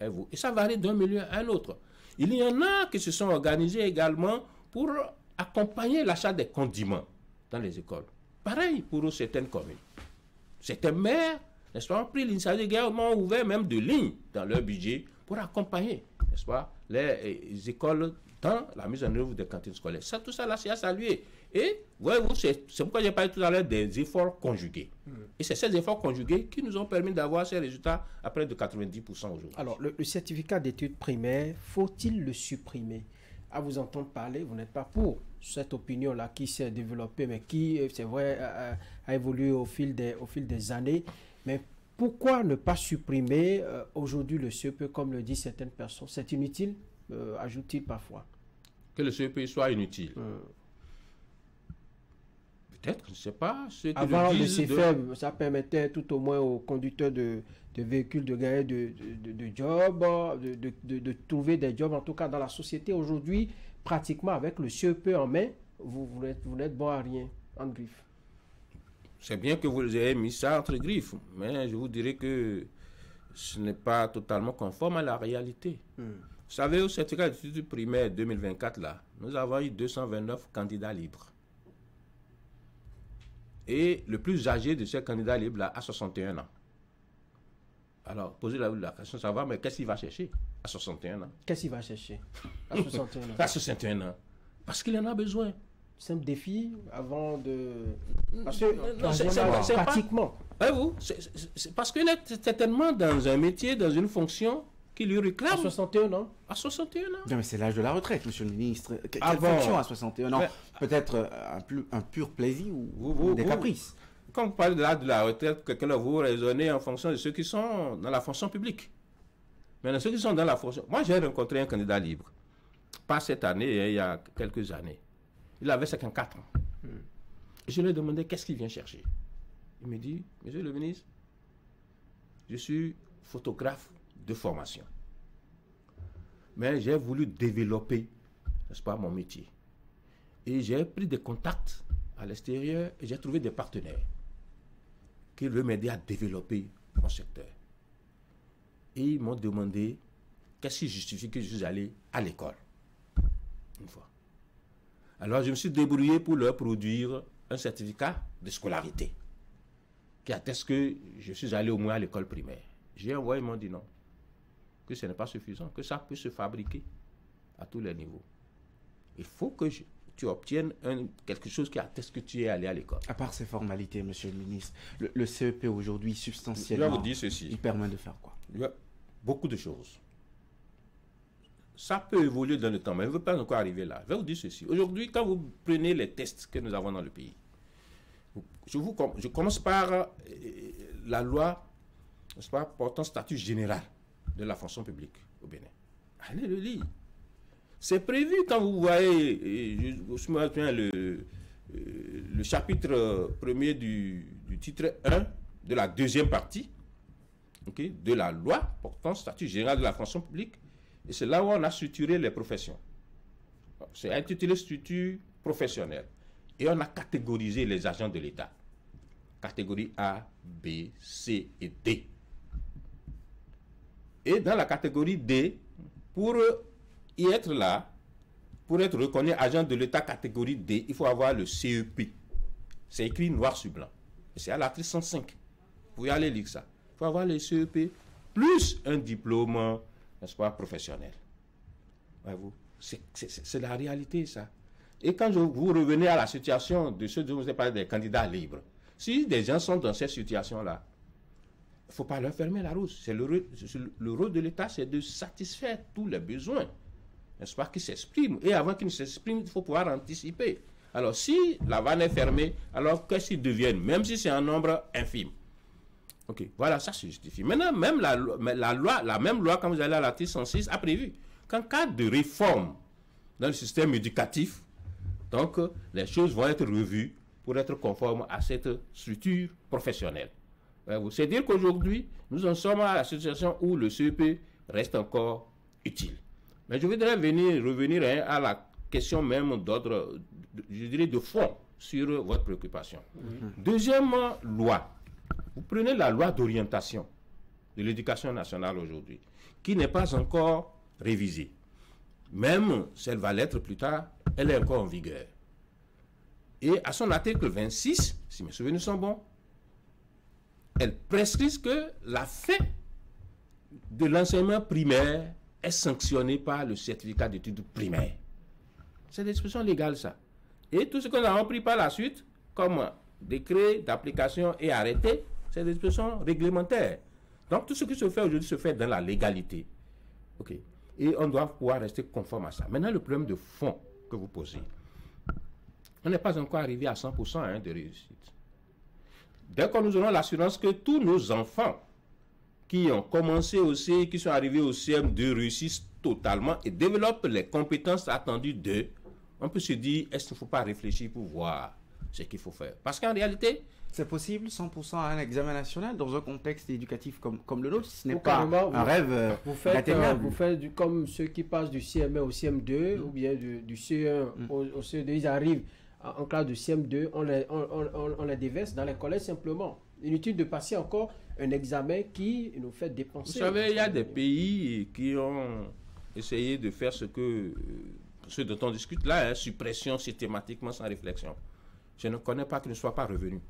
S2: Et ça varie d'un milieu à un autre. Il y en a qui se sont organisés également pour accompagner l'achat des condiments dans les écoles. Pareil pour certaines communes. Certains maires, n'est-ce pas, ont pris l'initiative également, ont ouvert même de lignes dans leur budget pour accompagner, n'est-ce pas, les écoles dans la mise en œuvre des cantines scolaires. Ça, tout ça, là, c'est à saluer. Et, voyez-vous, c'est pourquoi j'ai parlé tout à l'heure des efforts conjugués. Et c'est ces efforts conjugués qui nous ont permis d'avoir ces résultats à près de 90% aujourd'hui.
S3: Alors, le certificat d'études primaires, faut-il le supprimer? À vous entendre parler, vous n'êtes pas pour cette opinion-là qui s'est développée, mais qui, c'est vrai, a évolué au fil des années. Mais pourquoi ne pas supprimer aujourd'hui le CEP, comme le disent certaines personnes? C'est inutile, ajoute-t-il parfois.
S2: Que le CEP soit inutile. Peut-être, je ne sais pas.
S3: Avant le CFM, ça permettait tout au moins aux conducteurs de véhicules de gagner de jobs, de trouver des jobs, en tout cas dans la société. Aujourd'hui, pratiquement avec le CEP en main, vous n'êtes bon à rien, en griffe.
S2: C'est bien que vous ayez mis ça entre griffes, mais je vous dirais que ce n'est pas totalement conforme à la réalité. Vous savez, au certificat d'études primaires 2024, là, nous avons eu 229 candidats libres. Et le plus âgé de ces candidats libres-là a 61 ans. Alors, posez la question de savoir, mais qu'est-ce qu'il va chercher à 61 ans?
S3: Qu'est-ce qu'il va chercher à 61 ans?
S2: À 61 ans. Parce qu'il en a besoin.
S3: Simple défi avant de... Parce que pratiquement.
S2: Vous, c'est parce qu'il est certainement dans un métier, dans une fonction qui lui réclame.
S3: À 61 ans.
S2: À 61 ans.
S1: Non, mais c'est l'âge de la retraite, monsieur le ministre. Quelle
S2: Avant,
S1: fonction à 61 ans? Peut-être un pur plaisir ou des caprices.
S2: Quand vous parlez de l'âge de la retraite, quelqu'un vous raisonnez en fonction de ceux qui sont dans la fonction publique. Maintenant, ceux qui sont dans la fonction... Moi, j'ai rencontré un candidat libre. Pas cette année, il y a quelques années. Il avait 54 ans. Et je lui ai demandé qu'est-ce qu'il vient chercher. Il me dit, monsieur le ministre, je suis photographe de formation. Mais j'ai voulu développer, n'est-ce pas, mon métier. Et j'ai pris des contacts à l'extérieur et j'ai trouvé des partenaires qui veulent m'aider à développer mon secteur. Et ils m'ont demandé qu'est-ce qui justifie que je suis allé à l'école. Une fois. Alors je me suis débrouillé pour leur produire un certificat de scolarité qui atteste que je suis allé au moins à l'école primaire. J'ai envoyé, ils m'ont dit non, que ce n'est pas suffisant, que ça peut se fabriquer à tous les niveaux. Il faut que tu obtiennes quelque chose qui atteste que tu es allé à l'école.
S1: À part ces formalités, monsieur le ministre, le CEP aujourd'hui, substantiellement,
S2: je vais vous dire ceci.
S1: Il permet de faire quoi?
S2: Il y a beaucoup de choses. Ça peut évoluer dans le temps, mais je ne veux pas encore arriver là. Je vais vous dire ceci. Aujourd'hui, quand vous prenez les tests que nous avons dans le pays, je commence par la loi, n'est-ce pas, portant statut général de la fonction publique au Bénin. Allez le lire. C'est prévu quand vous voyez, je me souviens le chapitre premier du titre 1 de la deuxième partie, okay, de la loi portant statut général de la fonction publique. Et c'est là où on a structuré les professions. C'est intitulé structure professionnelle. Et on a catégorisé les agents de l'État. Catégorie A, B, C et D. Et dans la catégorie D, pour y être là, pour être reconnu agent de l'État catégorie D, il faut avoir le CEP. C'est écrit noir sur blanc. Et c'est à l'article 105. Vous pouvez aller lire ça. Il faut avoir le CEP plus un diplôme, n'est-ce pas, professionnel. Voyez-vous, c'est la réalité, ça. Et quand vous revenez à la situation de ceux dont vous avez parlé, des candidats libres, si des gens sont dans cette situation-là, il ne faut pas leur fermer la route. Le rôle de l'État, c'est de satisfaire tous les besoins, n'est-ce pas, qui s'expriment. Et avant qu'ils ne s'expriment, il faut pouvoir anticiper. Alors, si la vanne est fermée, alors qu'est-ce qu'ils deviennent, même si c'est un nombre infime? Ok, voilà, ça se justifie. Maintenant, même la même loi, quand vous allez à l'article 106, a prévu qu'en cas de réforme dans le système éducatif, donc les choses vont être revues pour être conformes à cette structure professionnelle. C'est dire qu'aujourd'hui, nous en sommes à la situation où le CEP reste encore utile. Mais je voudrais revenir à la question même d'ordre, je dirais, de fond sur votre préoccupation. Deuxième loi. Vous prenez la loi d'orientation de l'éducation nationale aujourd'hui, qui n'est pas encore révisée. Même si elle va l'être plus tard, elle est encore en vigueur. Et à son article 26, si mes souvenirs sont bons, elle prescrit que la fin de l'enseignement primaire est sanctionnée par le certificat d'études primaires. C'est l'expression légale, ça. Et tout ce qu'on a repris par la suite, comme décret d'application et arrêté, c'est des expressions réglementaires. Donc tout ce qui se fait aujourd'hui se fait dans la légalité. OK. Et on doit pouvoir rester conforme à ça. Maintenant, le problème de fond que vous posez, on n'est pas encore arrivé à 100% de réussite. Dès que nous aurons l'assurance que tous nos enfants qui ont commencé au CI, qui sont arrivés au CM2 réussissent totalement et développent les compétences attendues d'eux, on peut se dire, est-ce qu'il ne faut pas réfléchir pour voir ce qu'il faut faire? Parce qu'en réalité,
S1: c'est possible 100% à un examen national dans un contexte éducatif comme le nôtre. Ce n'est
S3: Ou
S1: pas
S3: carrément,
S1: un rêve inatteignable.
S3: Vous faites comme ceux qui passent du CM1 au CM2 ou bien du CE1 au CE2, ils arrivent en classe de CM2, on les déverse dans les collèges simplement. Inutile de passer encore un examen qui nous fait dépenser.
S2: Vous savez, il y a des pays qui ont essayé de faire ce dont on discute là, suppression systématiquement sans réflexion. Je ne connais pas qu'ils ne soient pas revenus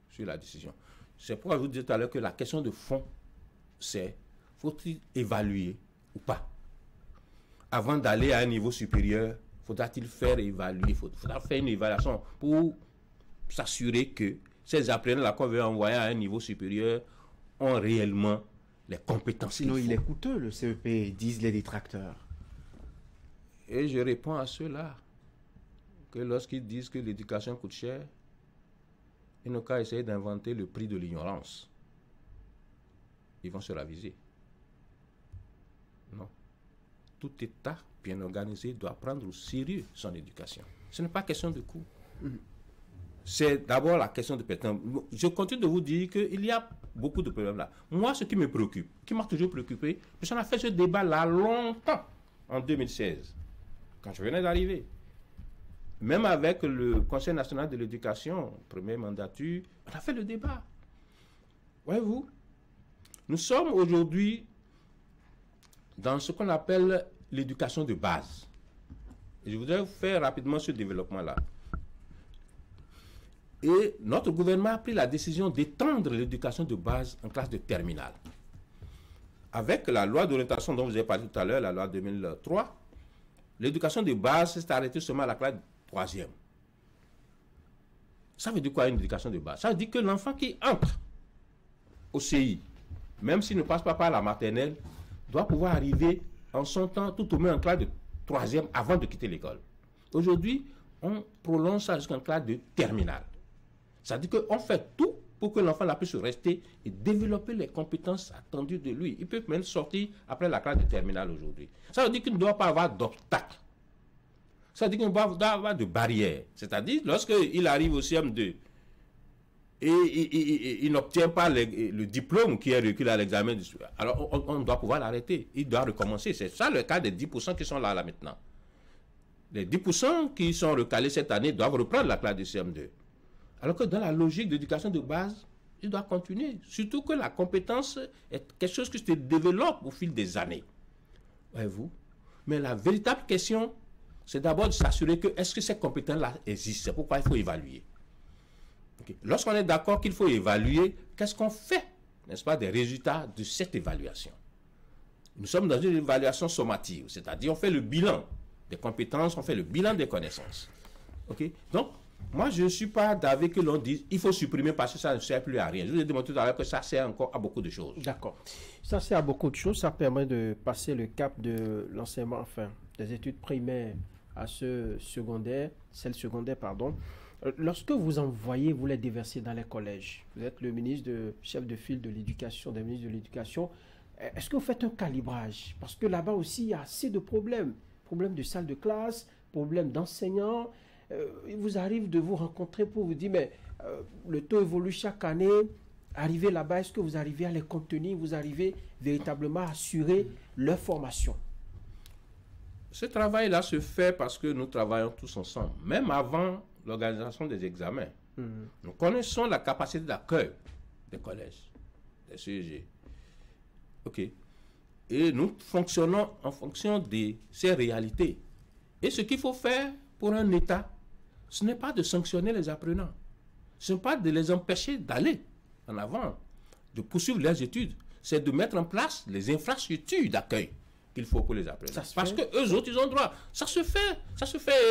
S2: sur la décision. C'est pourquoi je vous disais tout à l'heure que la question de fond, c'est faut-il évaluer ou pas? Avant d'aller à un niveau supérieur, faudra-t-il faire évaluer? Faudra faire une évaluation pour s'assurer que ces apprenants-là qu'on veut envoyer à un niveau supérieur ont réellement les compétences.
S1: Sinon, il est coûteux, le CEP, disent les détracteurs.
S2: Et je réponds à ceux-là que lorsqu'ils disent que l'éducation coûte cher, ils n'ont qu'à essayer d'inventer le prix de l'ignorance. Ils vont se raviser. Non. Tout État bien organisé doit prendre au sérieux son éducation. Ce n'est pas question de coût. C'est d'abord la question de pertinence. Je continue de vous dire qu'il y a beaucoup de problèmes là. Moi, ce qui me préoccupe, qui m'a toujours préoccupé, parce qu'on a fait ce débat là longtemps, en 2016, quand je venais d'arriver. Même avec le Conseil national de l'éducation, première mandature, on a fait le débat. Voyez-vous, nous sommes aujourd'hui dans ce qu'on appelle l'éducation de base. Et je voudrais vous faire rapidement ce développement-là. Et notre gouvernement a pris la décision d'étendre l'éducation de base en classe de terminale. Avec la loi d'orientation dont vous avez parlé tout à l'heure, la loi 2003, l'éducation de base s'est arrêtée seulement à la classe 3e. Ça veut dire quoi une éducation de base? Ça veut dire que l'enfant qui entre au CI, même s'il ne passe pas par la maternelle, doit pouvoir arriver en son temps, tout au moins en classe de 3e avant de quitter l'école. Aujourd'hui, on prolonge ça jusqu'en classe de terminale. Ça veut dire qu'on fait tout pour que l'enfant puisse rester et développer les compétences attendues de lui. Il peut même sortir après la classe de terminale aujourd'hui. Ça veut dire qu'il ne doit pas avoir d'obstacle. Ça veut dire qu'il ne doit pas avoir de barrière. C'est-à-dire, lorsqu'il arrive au CM2 et il n'obtient pas le diplôme qui est reculé à l'examen, alors on doit pouvoir l'arrêter. Il doit recommencer. C'est ça le cas des 10% qui sont là maintenant. Les 10% qui sont recalés cette année doivent reprendre la classe de CM2. Alors que dans la logique d'éducation de base, il doit continuer. Surtout que la compétence est quelque chose qui se développe au fil des années. Voyez-vous? Mais la véritable question, c'est d'abord de s'assurer que est-ce que ces compétences-là existent. C'est pourquoi il faut évaluer. Okay. Lorsqu'on est d'accord qu'il faut évaluer, qu'est-ce qu'on fait, n'est-ce pas, des résultats de cette évaluation? Nous sommes dans une évaluation sommative, c'est-à-dire on fait le bilan des compétences, on fait le bilan des connaissances. Okay? Donc, moi, je ne suis pas d'avis que l'on dise il faut supprimer parce que ça ne sert plus à rien. Je vous ai démontré tout à l'heure que ça sert encore à beaucoup de choses.
S3: D'accord. Ça sert à beaucoup de choses. Ça permet de passer le cap de l'enseignement, enfin, des études primaires à celle secondaire, pardon. Lorsque vous envoyez, vous les déversez dans les collèges, vous êtes le ministre chef de file de l'éducation, des ministres de l'éducation, est-ce que vous faites un calibrage? Parce que là-bas aussi, il y a assez de problèmes. Problèmes de salle de classe, problèmes d'enseignants. Il vous arrive de vous rencontrer pour vous dire, mais le taux évolue chaque année. Arrivez là-bas, est-ce que vous arrivez à les contenir? Vous arrivez véritablement à assurer leur formation?
S2: Ce travail-là se fait parce que nous travaillons tous ensemble, même avant l'organisation des examens. Nous connaissons la capacité d'accueil des collèges, des CEG. OK. Et nous fonctionnons en fonction de ces réalités. Et ce qu'il faut faire pour un État, ce n'est pas de sanctionner les apprenants. Ce n'est pas de les empêcher d'aller en avant, de poursuivre leurs études. C'est de mettre en place les infrastructures d'accueil qu'il faut pour les apprenants. Parce qu'eux autres, ils ont droit. Ça se fait.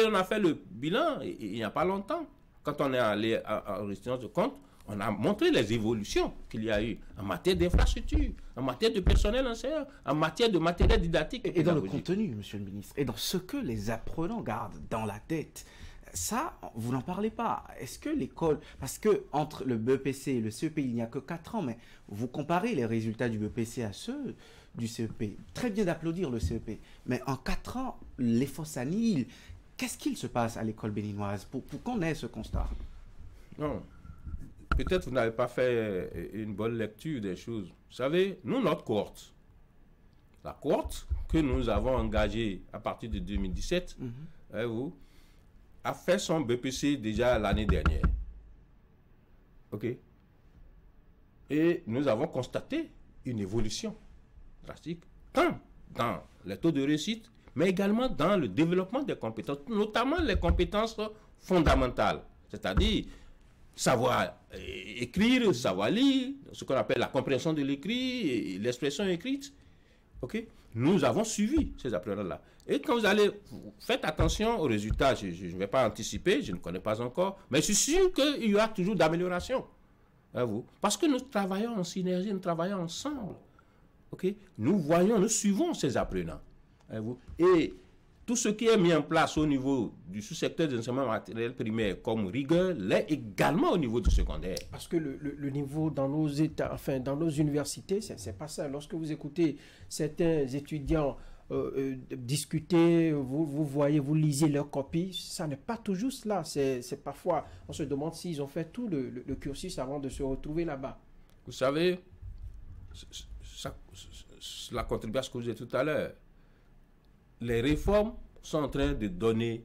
S2: On a fait le bilan il n'y a pas longtemps. Quand on est allé en résidence de compte, on a montré les évolutions qu'il y a eu en matière d'infrastructures, en matière de personnel enseignant, en matière de matériel didactique.
S1: Et dans le contenu, monsieur le ministre, et dans ce que les apprenants gardent dans la tête, ça, vous n'en parlez pas. Est-ce que l'école, parce que entre le BEPC et le CEP, il n'y a que 4 ans, mais vous comparez les résultats du BEPC à ceux du CEP. Très bien d'applaudir le CEP, mais en 4 ans, l'effort s'annihile. Qu'est-ce qu'il se passe à l'école béninoise pour qu'on ait ce constat?
S2: Non. Peut-être vous n'avez pas fait une bonne lecture des choses. Vous savez, nous, notre cohorte, la cohorte que nous avons engagée à partir de 2017, vous, a fait son BPC déjà l'année dernière. OK? Et nous avons constaté une évolution drastique, tant dans les taux de réussite, mais également dans le développement des compétences, notamment les compétences fondamentales, c'est-à-dire savoir écrire, savoir lire, ce qu'on appelle la compréhension de l'écrit et l'expression écrite. OK? Nous avons suivi ces apprenants-là. Et quand vous allez, faites attention aux résultats. Je ne vais pas anticiper, je ne connais pas encore, mais je suis sûr qu'il y aura toujours d'amélioration. Parce que nous travaillons en synergie, nous travaillons ensemble. OK? Nous suivons ces apprenants. Et tout ce qui est mis en place au niveau du sous-secteur de l'enseignement matériel primaire comme rigueur l'est également au niveau du secondaire.
S3: Parce que le niveau dans nos États, enfin dans nos universités, c'est pas ça. Lorsque vous écoutez certains étudiants discuter, vous voyez, vous lisez leurs copies, ça n'est pas toujours cela. C'est parfois, on se demande s'ils ont fait tout le cursus avant de se retrouver là-bas.
S2: Vous savez, cela contribue à ce que vous dites tout à l'heure. Les réformes sont en train de donner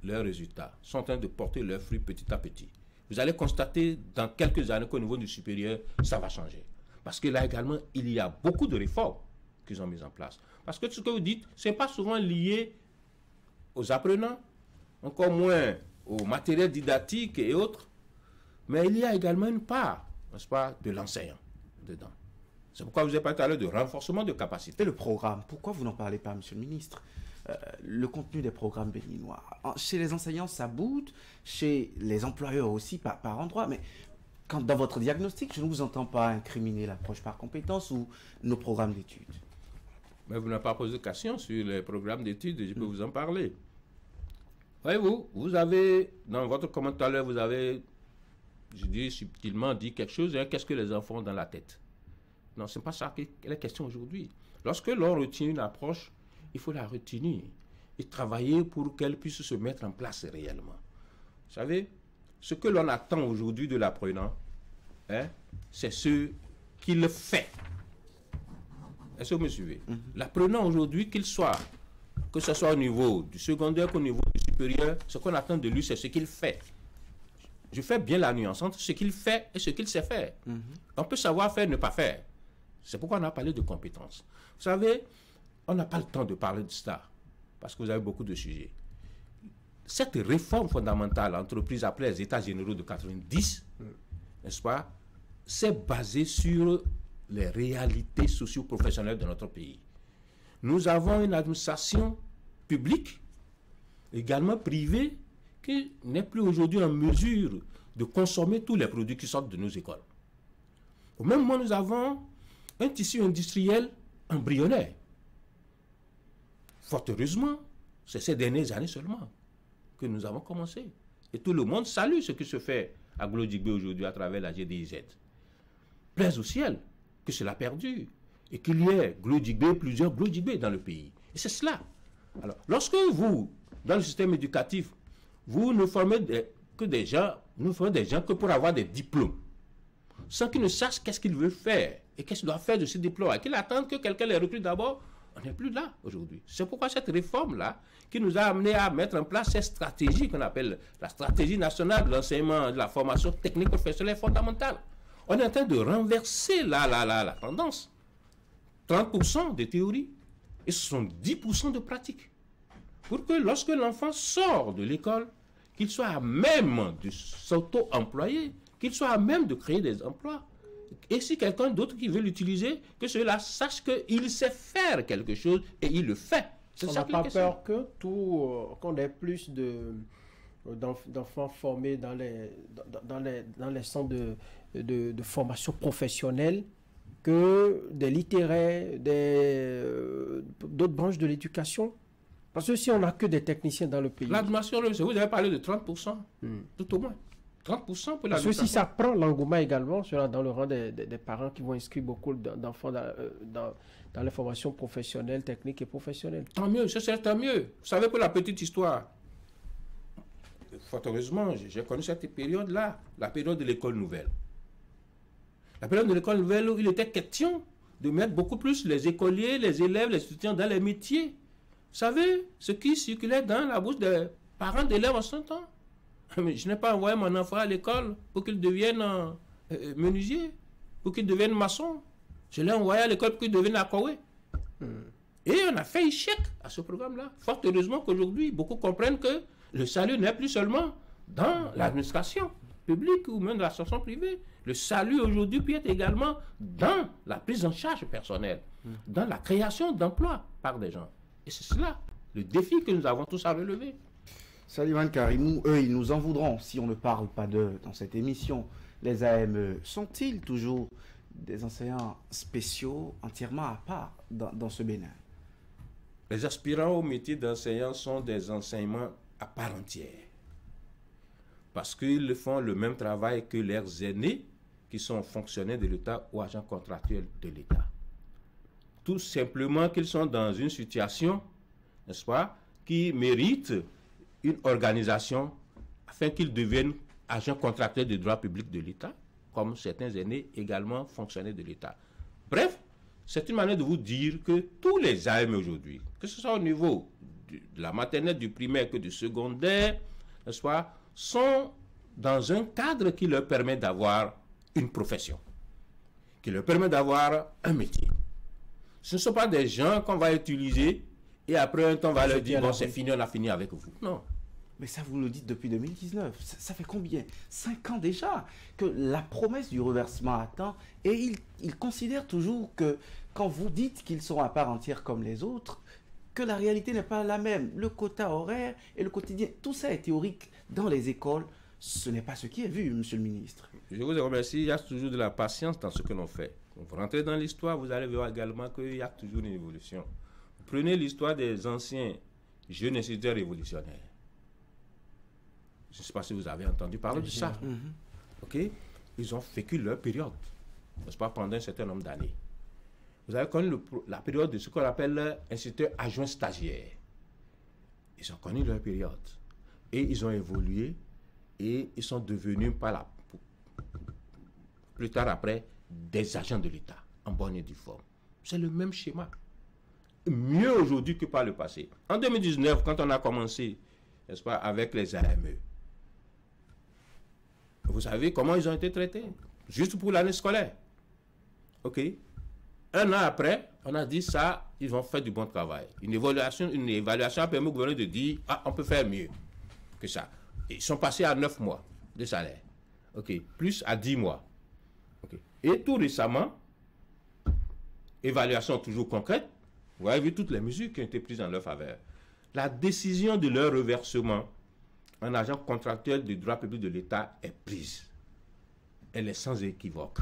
S2: leurs résultats, sont en train de porter leurs fruits petit à petit. Vous allez constater dans quelques années qu'au niveau du supérieur, ça va changer. Parce que là également, il y a beaucoup de réformes qu'ils ont mises en place. Parce que ce que vous dites, ce n'est pas souvent lié aux apprenants, encore moins au matériel didactique et autres, mais il y a également une part, n'est-ce pas, de l'enseignant dedans. C'est pourquoi vous avez parlé tout à l'heure de renforcement de capacité.
S1: Et le programme, pourquoi vous n'en parlez pas, monsieur le ministre? Le contenu des programmes béninois. Chez les enseignants, ça boude, chez les employeurs aussi, par endroit, mais quand, dans votre diagnostic, je ne vous entends pas incriminer l'approche par compétence ou nos programmes d'études.
S2: Mais vous n'avez pas posé de question sur les programmes d'études, je peux vous en parler. Voyez-vous, vous avez, dans votre commentaire, vous avez, je dis subtilement, dit quelque chose, hein, qu'est-ce que les enfants ont dans la tête? Non, ce n'est pas ça qui est la question aujourd'hui. Lorsque l'on retient une approche, il faut la retenir et travailler pour qu'elle puisse se mettre en place réellement. Vous savez, ce que l'on attend aujourd'hui de l'apprenant, hein, c'est ce qu'il fait. Est-ce que vous me suivez? L'apprenant aujourd'hui, qu'il soit, que ce soit au niveau du secondaire qu'au niveau du supérieur, ce qu'on attend de lui, c'est ce qu'il fait. Je fais bien la nuance entre ce qu'il fait et ce qu'il sait faire. On peut savoir faire, ne pas faire. C'est pourquoi on a parlé de compétences. Vous savez, on n'a pas le temps de parler de ça, parce que vous avez beaucoup de sujets. Cette réforme fondamentale, entreprise après les États généraux de 90, n'est-ce pas, c'est basé sur les réalités socio-professionnelles de notre pays. Nous avons une administration publique, également privée, qui n'est plus aujourd'hui en mesure de consommer tous les produits qui sortent de nos écoles. Au même moment, nous avons un tissu industriel embryonnaire. Fort heureusement, c'est ces dernières années seulement que nous avons commencé. Et tout le monde salue ce qui se fait à Glodjigbe aujourd'hui à travers la GDIZ. Plaise au ciel que cela perdure et qu'il y ait plusieurs Glodjigbe dans le pays. Et c'est cela. Alors, lorsque vous, dans le système éducatif, vous ne formez que des gens que pour avoir des diplômes, sans qu'ils ne sachent qu'est-ce qu'ils veulent faire et qu'est-ce qu'ils doivent faire de ces diplômes, et qu'ils attendent que quelqu'un les recrute d'abord, on n'est plus là aujourd'hui. C'est pourquoi cette réforme-là, qui nous a amené à mettre en place cette stratégie qu'on appelle la stratégie nationale de l'enseignement, de la formation technique professionnelle fondamentale. On est en train de renverser la tendance. 30% de théorie et 70% de pratique. Pour que lorsque l'enfant sort de l'école, qu'il soit à même de s'auto-employer, qu'il soit à même de créer des emplois. Et si quelqu'un d'autre qui veut l'utiliser, que cela sache qu'il sait faire quelque chose et il le fait.
S3: On n'a pas peur que qu'on ait plus d'enfants formés dans les centres de formation professionnelle que des littéraires, d'autres branches de l'éducation. Parce que si on n'a que des techniciens dans le pays...
S2: L'admission, vous avez parlé de 30%, tout au moins. 30% pour l'administration.
S3: Parce que si ça prend l'engouement également, cela dans le rang des parents qui vont inscrire beaucoup d'enfants dans les formations professionnelles, techniques et professionnelles.
S2: Tant mieux, ce serait tant mieux. Vous savez, pour la petite histoire, fort heureusement, j'ai connu cette période-là, la période de l'école nouvelle. La période de l'école nouvelle où il était question de mettre beaucoup plus les écoliers, les élèves, les étudiants dans les métiers. Vous savez, ce qui circulait dans la bouche des parents d'élèves en ce temps. Mais je n'ai pas envoyé mon enfant à l'école pour qu'il devienne menuisier, pour qu'il devienne maçon. Je l'ai envoyé à l'école pour qu'il devienne akoué. Et on a fait échec à ce programme-là. Fort heureusement qu'aujourd'hui, beaucoup comprennent que le salut n'est plus seulement dans l'administration publique ou même dans l'administration privée. Le salut aujourd'hui peut être également dans la prise en charge personnelle, dans la création d'emplois par des gens. Et c'est cela, le défi que nous avons tous à relever.
S1: Saliman Karimou, eux, ils nous en voudront si on ne parle pas d'eux dans cette émission. Les AME sont-ils toujours des enseignants spéciaux entièrement à part dans ce Bénin?
S2: Les aspirants au métier d'enseignant sont des enseignements à part entière. Parce qu'ils font le même travail que leurs aînés qui sont fonctionnaires de l'État ou agents contractuels de l'État. Tout simplement qu'ils sont dans une situation, n'est-ce pas, qui mérite une organisation afin qu'ils deviennent agents contractuels de droit public de l'État, comme certains aînés également fonctionnaires de l'État. Bref, c'est une manière de vous dire que tous les AM aujourd'hui, que ce soit au niveau de la maternelle, du primaire que du secondaire, n'est-ce pas, sont dans un cadre qui leur permet d'avoir une profession, qui leur permet d'avoir un métier. Ce ne sont pas des gens qu'on va utiliser et après un temps on va leur dire bon, c'est fini, on a fini avec vous. Non.
S1: Mais ça, vous le dites depuis 2019. Ça fait combien? 5 ans déjà que la promesse du reversement attend. Et ils considèrent toujours que quand vous dites qu'ils sont à part entière comme les autres, que la réalité n'est pas la même. Le quota horaire et le quotidien, tout ça est théorique dans les écoles. Ce n'est pas ce qui est vu, monsieur le ministre.
S2: Je vous remercie. Il y a toujours de la patience dans ce que l'on fait. Vous rentrez dans l'histoire, vous allez voir également qu'il y a toujours une évolution. Prenez l'histoire des anciens jeunes instituteurs révolutionnaires. Je ne sais pas si vous avez entendu parler de ça. Ok? Ils ont vécu leur période, n'est-ce pas, pendant un certain nombre d'années. Vous avez connu la période de ce qu'on appelle instituteurs adjoints stagiaires. Ils ont connu leur période. Et ils ont évolué et ils sont devenus, plus tard après, des agents de l'État, en bonne et due forme. C'est le même schéma. Mieux aujourd'hui que par le passé. En 2019, quand on a commencé, n'est-ce pas, avec les AME, vous savez comment ils ont été traités? Juste pour l'année scolaire. OK? Un an après, on a dit ça, ils vont faire du bon travail. Une évaluation a permis au gouvernement de dire, ah, on peut faire mieux que ça. Et ils sont passés à 9 mois de salaire. OK? Plus à 10 mois. OK? Et tout récemment, évaluation toujours concrète, vous avez vu toutes les mesures qui ont été prises en leur faveur. La décision de leur reversement en agent contractuel du droit public de l'État est prise. Elle est sans équivoque.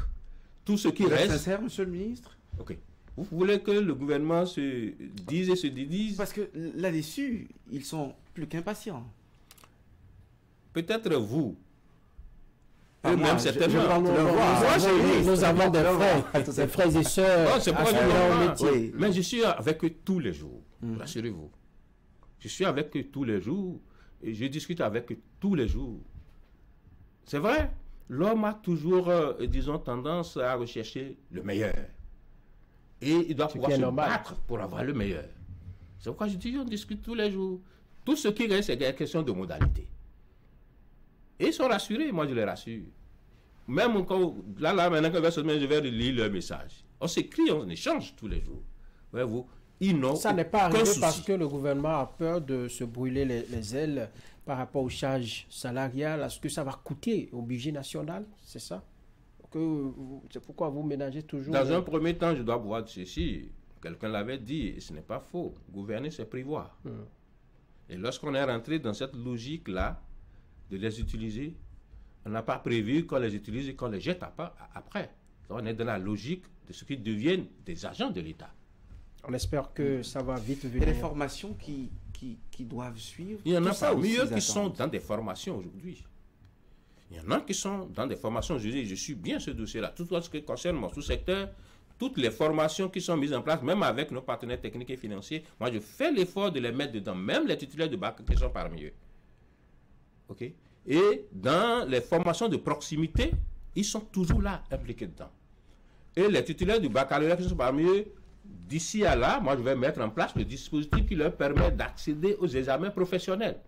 S2: Tout ce qui reste...
S1: C'est sincère, monsieur le ministre?
S2: OK. Vous voulez que le gouvernement se dise et se dédise?
S1: Parce que là-dessus, ils sont plus qu'impatients.
S2: Peut-être vous.
S1: Eux-mêmes, certainement.
S3: Nous avons des frères et sœurs.
S2: C'est pas du métier. Mais je suis avec eux tous les jours. Rassurez-vous. Je suis avec eux tous les jours. Et je discute avec eux tous les jours. C'est vrai. L'homme a toujours, disons, tendance à rechercher le meilleur. Et il doit pouvoir se battre pour avoir le meilleur. C'est pourquoi je dis, on discute tous les jours. Tout ce qui reste, c'est des questions de modalité. Et ils sont rassurés, moi je les rassure. Même quand, là maintenant, je vais lire leur message. On s'écrit, on échange tous les jours. Voyez-vous, ils n'ont
S3: Ça n'est pas
S2: aucun
S3: arrivé
S2: souci.
S3: parce que le gouvernement a peur de se brûler les ailes par rapport aux charges salariales. Est-ce que ça va coûter au budget national? C'est ça? C'est pourquoi vous ménagez toujours...
S2: Dans un premier temps, je dois pouvoir dire ceci. Quelqu'un l'avait dit, et ce n'est pas faux. Gouverner, c'est prévoir. Et lorsqu'on est rentré dans cette logique-là, de les utiliser, on n'a pas prévu qu'on les utilise et qu'on les jette après. On est dans la logique de ce qui deviennent des agents de l'État.
S3: On espère que ça va vite
S1: Il y a
S3: venir.
S1: des formations qui doivent suivre.
S2: Il y en a
S1: Tout ça
S2: parmi
S1: aussi,
S2: eux
S1: ils
S2: qui sont
S1: attendent.
S2: dans des formations aujourd'hui. Il y en a qui sont dans des formations. Je suis bien ce dossier-là. Tout ce qui concerne mon sous-secteur, toutes les formations qui sont mises en place, même avec nos partenaires techniques et financiers, moi je fais l'effort de les mettre dedans, même les titulaires de bac qui sont parmi eux. OK? Et dans les formations de proximité, ils sont toujours là, impliqués dedans. Et les titulaires du baccalauréat qui sont parmi eux, d'ici à là, moi je vais mettre en place le dispositif qui leur permet d'accéder aux examens professionnels.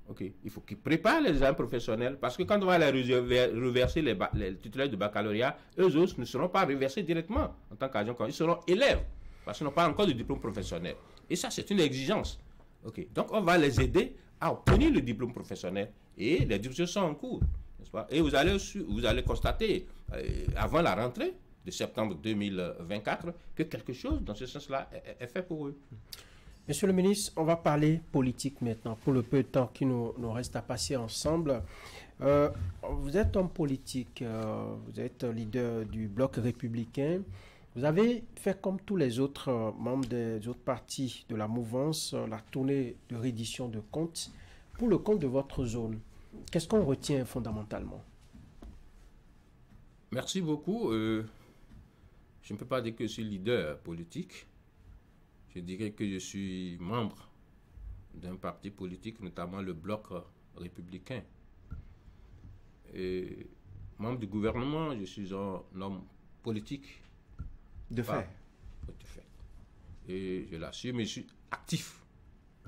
S2: OK. Il faut qu'ils préparent les examens professionnels parce que quand on va les reverser les titulaires du baccalauréat, eux autres ne seront pas reversés directement en tant qu'agents. Ils seront élèves parce qu'ils n'ont pas encore de diplôme professionnel. Et ça, c'est une exigence. OK. Donc, on va les aider à obtenir le diplôme professionnel et les discussions sont en cours. N'est-ce pas? Et vous allez constater, avant la rentrée de septembre 2024, que quelque chose dans ce sens-là est fait pour eux.
S3: Monsieur le ministre, on va parler politique maintenant, pour le peu de temps qui nous reste à passer ensemble. Vous êtes homme politique, vous êtes leader du bloc républicain. Vous avez fait comme tous les autres membres des autres partis de la mouvance, la tournée de reddition de comptes pour le compte de votre zone. Qu'est-ce qu'on retient fondamentalement?
S2: Merci beaucoup. Je ne peux pas dire que je suis leader politique. Je dirais que je suis membre d'un parti politique, notamment le Bloc républicain. Et membre du gouvernement, je suis un homme politique.
S1: De fait.
S2: De fait. Et je l'assume, mais je suis actif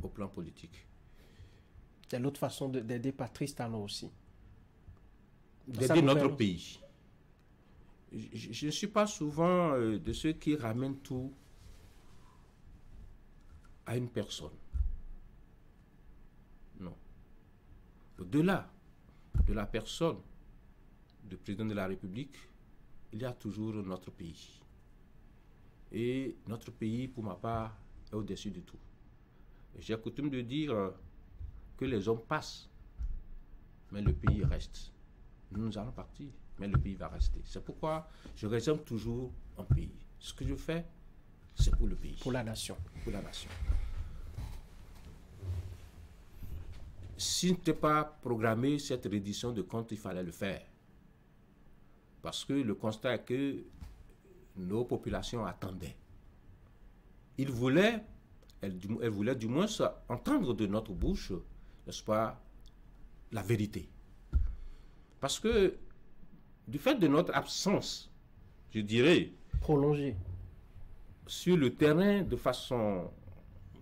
S2: au plan politique.
S3: C'est l'autre façon d'aider Patrice Talon aussi.
S2: D'aider notre pays. Je ne suis pas souvent de ceux qui ramènent tout à une personne. Non. Au-delà de la personne du président de la République, il y a toujours notre pays. Et notre pays, pour ma part, est au-dessus de tout. J'ai coutume de dire que les hommes passent, mais le pays reste. Nous allons partir, mais le pays va rester. C'est pourquoi je réserve toujours un pays. Ce que je fais, c'est pour le pays.
S3: Pour la nation.
S2: Pour la nation. Si ce n'était pas programmé cette reddition de comptes, il fallait le faire. Parce que le constat est que nos populations attendaient. Elles voulaient du moins entendre de notre bouche, n'est-ce pas, la vérité. Parce que du fait de notre absence, je dirais,
S3: prolongée
S2: sur le terrain de façon,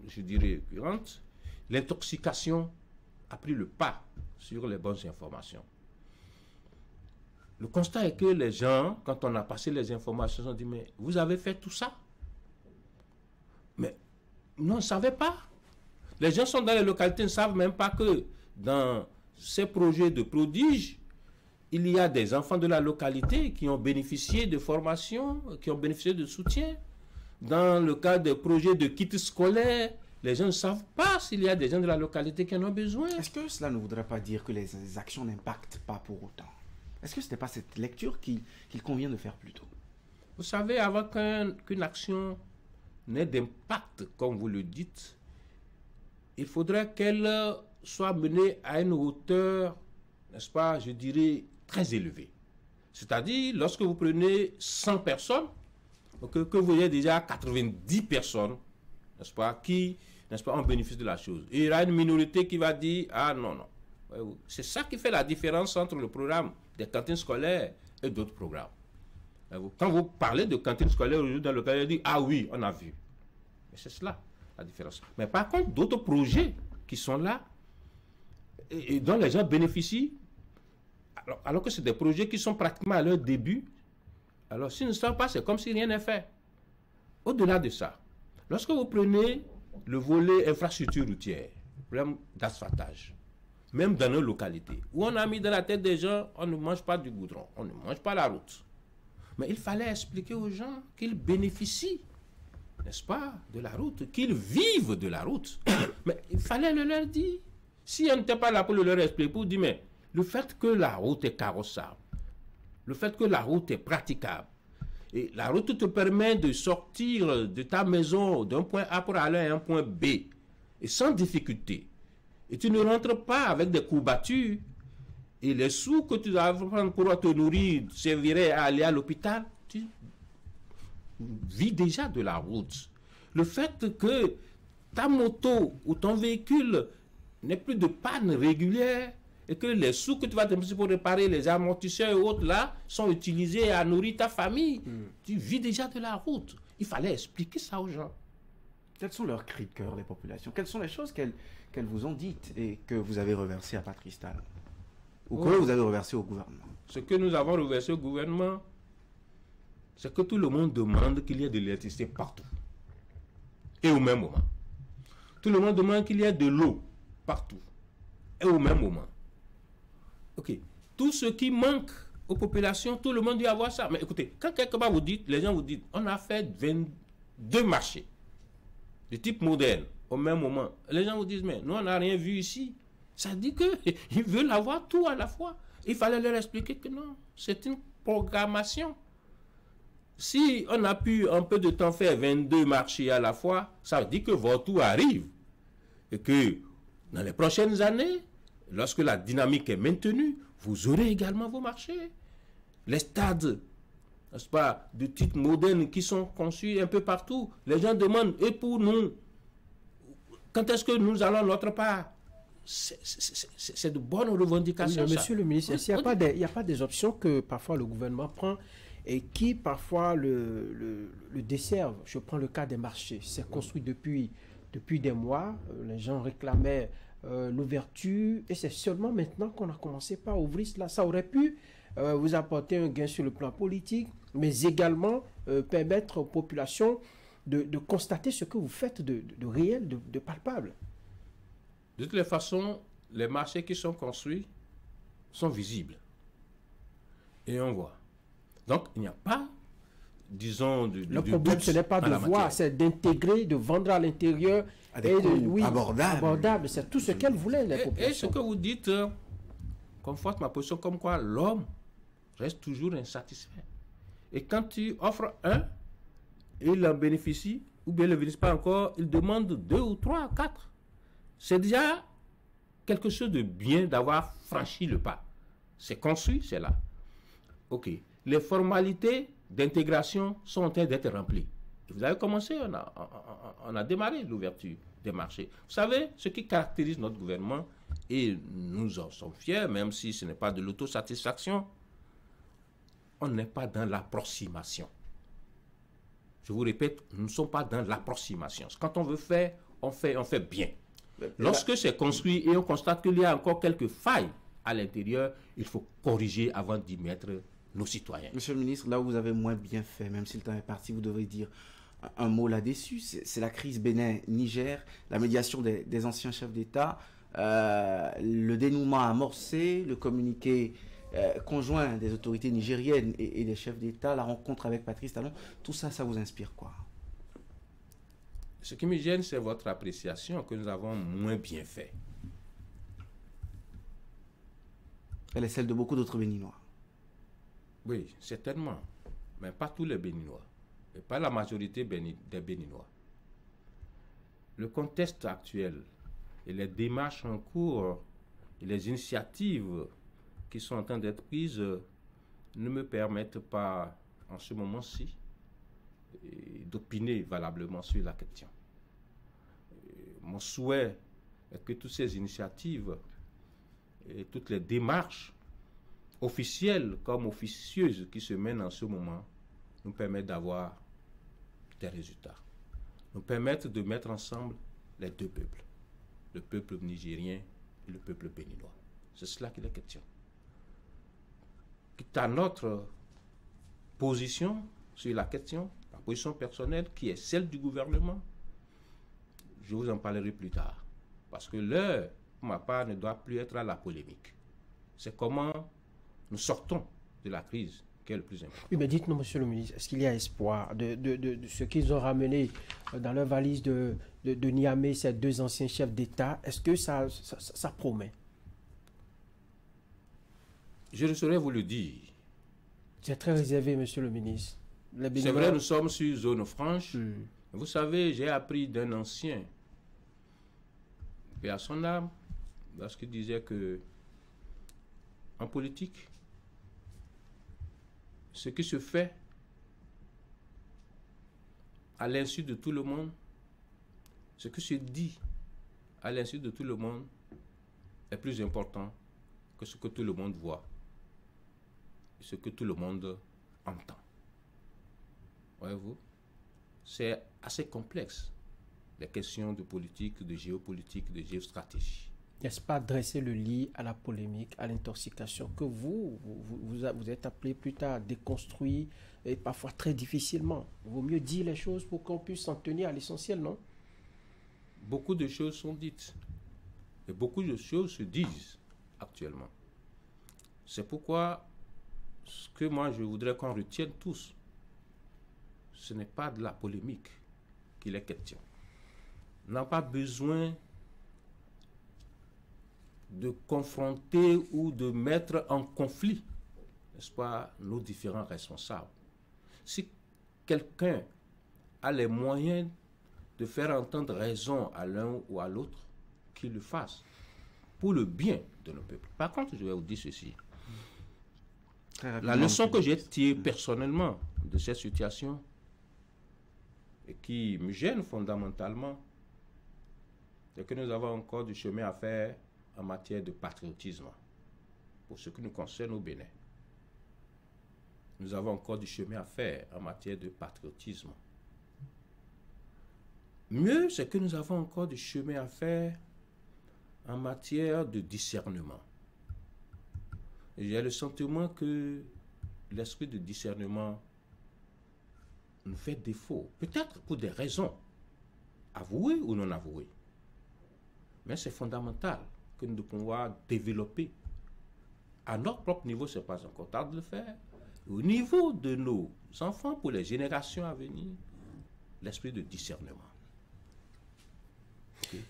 S2: je dirais, récurrente, l'intoxication a pris le pas sur les bonnes informations. Le constat est que les gens, quand on a passé les informations, ont dit, mais vous avez fait tout ça? Mais nous ne savons pas. Les gens sont dans les localités, ne savent même pas que dans ces projets de prodiges, il y a des enfants de la localité qui ont bénéficié de formation, qui ont bénéficié de soutien. Dans le cas des projets de kits scolaires, les gens ne savent pas s'il y a des gens de la localité qui en ont besoin.
S1: Est-ce que cela ne voudrait pas dire que les actions n'impactent pas pour autant? Est-ce que ce n'est pas cette lecture qu'il convient de faire plus tôt?
S2: Vous savez, avant qu'une action n'ait d'impact, comme vous le dites, il faudrait qu'elle soit menée à une hauteur, n'est-ce pas, je dirais, très élevée. C'est-à-dire, lorsque vous prenez 100 personnes, que vous ayez déjà 90 personnes, n'est-ce pas, qui, n'est-ce pas, ont bénéficié de la chose. Et il y aura une minorité qui va dire, ah non, non. C'est ça qui fait la différence entre le programme des cantines scolaires et d'autres programmes. Quand vous parlez de cantines scolaires aujourd'hui dans le cas, vous dites, ah oui, on a vu. Mais c'est cela, la différence. Mais par contre, d'autres projets qui sont là et dont les gens bénéficient, alors que c'est des projets qui sont pratiquement à leur début, Alors, si nous ne savons pas, c'est comme si rien n'est fait. Au-delà de ça, lorsque vous prenez le volet infrastructure routière, problème d'asphaltage, même dans nos localités, où on a mis dans la tête des gens, on ne mange pas du goudron, on ne mange pas la route. Mais il fallait expliquer aux gens qu'ils bénéficient, n'est-ce pas, de la route, qu'ils vivent de la route. Mais il fallait le leur dire. Si on n'était pas là pour le leur expliquer, pour dire, mais le fait que la route est carrossable, le fait que la route est praticable, et la route te permet de sortir de ta maison d'un point A pour aller à un point B, et sans difficulté. Et tu ne rentres pas avec des courbatures. Et les sous que tu dois prendre pour te nourrir serviraient à aller à l'hôpital. Tu vis déjà de la route. Le fait que ta moto ou ton véhicule n'ait plus de panne régulière et que les sous que tu vas dépenser pour réparer les amortisseurs et autres là sont utilisés à nourrir ta famille, tu vis déjà de la route. Il fallait expliquer ça aux gens.
S1: Quels sont leurs cris de cœur, les populations? Quelles sont les choses qu'elles vous ont dites et que vous avez reversées à Patrice Talon? Ou que vous avez reversé au gouvernement?
S2: Ce que nous avons reversé au gouvernement, c'est que tout le monde demande qu'il y ait de l'électricité partout. Et au même moment. Tout le monde demande qu'il y ait de l'eau partout. Et au même moment. Ok. Tout ce qui manque aux populations, tout le monde doit avoir ça. Mais écoutez, quand quelque part vous dites, les gens vous disent, on a fait 22 marchés de type moderne au même moment. Les gens vous disent, mais nous on n'a rien vu ici. Ça dit qu'ils veulent avoir tout à la fois. Il fallait leur expliquer que non, c'est une programmation. Si on a pu un peu de temps faire 22 marchés à la fois, ça veut dire que votre tour arrive. Et que dans les prochaines années, lorsque la dynamique est maintenue, vous aurez également vos marchés. Les stades, n'est-ce pas, de type moderne qui sont conçus un peu partout. Les gens demandent, et pour nous, quand est-ce que nous allons l'autre part? C'est de bonnes revendications.
S3: Oui, monsieur le ministre, il n'y a pas des options que parfois le gouvernement prend et qui parfois le desservent. Je prends le cas des marchés. C'est construit depuis des mois. Les gens réclamaient l'ouverture et c'est seulement maintenant qu'on a commencé par ouvrir cela. Ça aurait pu vous apporter un gain sur le plan politique, mais également permettre aux populations de constater ce que vous faites de réel, de palpable.
S2: De toutes les façons, les marchés qui sont construits sont visibles. Et on voit. Donc, il n'y a pas, disons,
S3: le problème, ce n'est pas de voir, c'est d'intégrer, de vendre à l'intérieur.
S1: À des coûts abordables.
S3: C'est tout ce qu'elles voulaient, les populations.
S2: Et ce que vous dites conforte ma position comme quoi l'homme reste toujours insatisfait. Et quand tu offres un, il en bénéficie, ou bien il ne bénéficie pas encore, il demande 2 ou 3, 4. C'est déjà quelque chose de bien d'avoir franchi le pas. C'est construit, c'est là. Ok. Les formalités d'intégration sont en train d'être remplies. Vous avez commencé, on a démarré l'ouverture des marchés. Vous savez, ce qui caractérise notre gouvernement, et nous en sommes fiers, même si ce n'est pas de l'autosatisfaction, on n'est pas dans l'approximation. Je vous répète, nous ne sommes pas dans l'approximation. Quand on veut faire, on fait bien. Lorsque c'est construit et on constate qu'il y a encore quelques failles à l'intérieur, il faut corriger avant d'y mettre nos citoyens.
S1: Monsieur le ministre, là où vous avez moins bien fait, même si le temps est parti, vous devrez dire un mot là-dessus. C'est la crise Bénin-Niger, la médiation des anciens chefs d'État, le dénouement amorcé, le communiqué conjoint des autorités nigériennes et des chefs d'État, la rencontre avec Patrice Talon. Tout ça, ça vous inspire quoi?
S2: Ce qui me gêne, c'est votre appréciation que nous avons moins bien fait.
S1: Elle est celle de beaucoup d'autres Béninois.
S2: Oui, certainement. Mais pas tous les Béninois. Et pas la majorité des Béninois. Le contexte actuel et les démarches en cours et les initiatives qui sont en train d'être prises ne me permettent pas, en ce moment-ci, d'opiner valablement sur la question. Mon souhait est que toutes ces initiatives et toutes les démarches officielles comme officieuses qui se mènent en ce moment nous permettent d'avoir des résultats. Nous permettent de mettre ensemble les deux peuples, le peuple nigérien et le peuple béninois. C'est cela qu'il est question. Quitte à notre position sur la question, ma position personnelle, qui est celle du gouvernement. Je vous en parlerai plus tard. Parce que l'heure, pour ma part, ne doit plus être à la polémique. C'est comment nous sortons de la crise qui est le plus important.
S3: Oui, mais dites-nous, monsieur le ministre, est-ce qu'il y a espoir de ce qu'ils ont ramené dans leur valise de Niamey, ces deux anciens chefs d'État? Est-ce que ça promet?
S2: Je ne saurais vous le dire.
S3: C'est très réservé, monsieur le ministre.
S2: C'est vrai, nous sommes sur zone franche. Vous savez, j'ai appris d'un ancien, paix à son âme, lorsqu'il disait que en politique, ce qui se fait à l'insu de tout le monde, ce qui se dit à l'insu de tout le monde est plus important que ce que tout le monde voit, ce que tout le monde entend. Voyez-vous, c'est assez complexe, les questions de politique, de géopolitique, de géostratégie.
S3: N'est-ce pas dresser le lit à la polémique, à l'intoxication, que vous êtes appelé plus tard à déconstruire, et parfois très difficilement? Il vaut mieux dire les choses pour qu'on puisse s'en tenir à l'essentiel, non?
S2: Beaucoup de choses sont dites, et beaucoup de choses se disent actuellement. C'est pourquoi, ce que moi je voudrais qu'on retienne tous, ce n'est pas de la polémique qu'il est question. On n'a pas besoin de confronter ou de mettre en conflit, n'est-ce pas, nos différents responsables. Si quelqu'un a les moyens de faire entendre raison à l'un ou à l'autre, qu'il le fasse, pour le bien de nos peuples. Par contre, je vais vous dire ceci. La leçon que j'ai tirée personnellement de cette situation, et qui me gêne fondamentalement, c'est que nous avons encore du chemin à faire en matière de patriotisme. Pour ce qui nous concerne au Bénin, nous avons encore du chemin à faire en matière de patriotisme. Mieux, c'est que nous avons encore du chemin à faire en matière de discernement. J'ai le sentiment que l'esprit de discernement nous fait défaut, peut-être pour des raisons avouées ou non avouées. Mais c'est fondamental que nous devons pouvoir développer. À notre propre niveau, ce n'est pas encore tard de le faire. Au niveau de nos enfants, pour les générations à venir, l'esprit de discernement. Okay.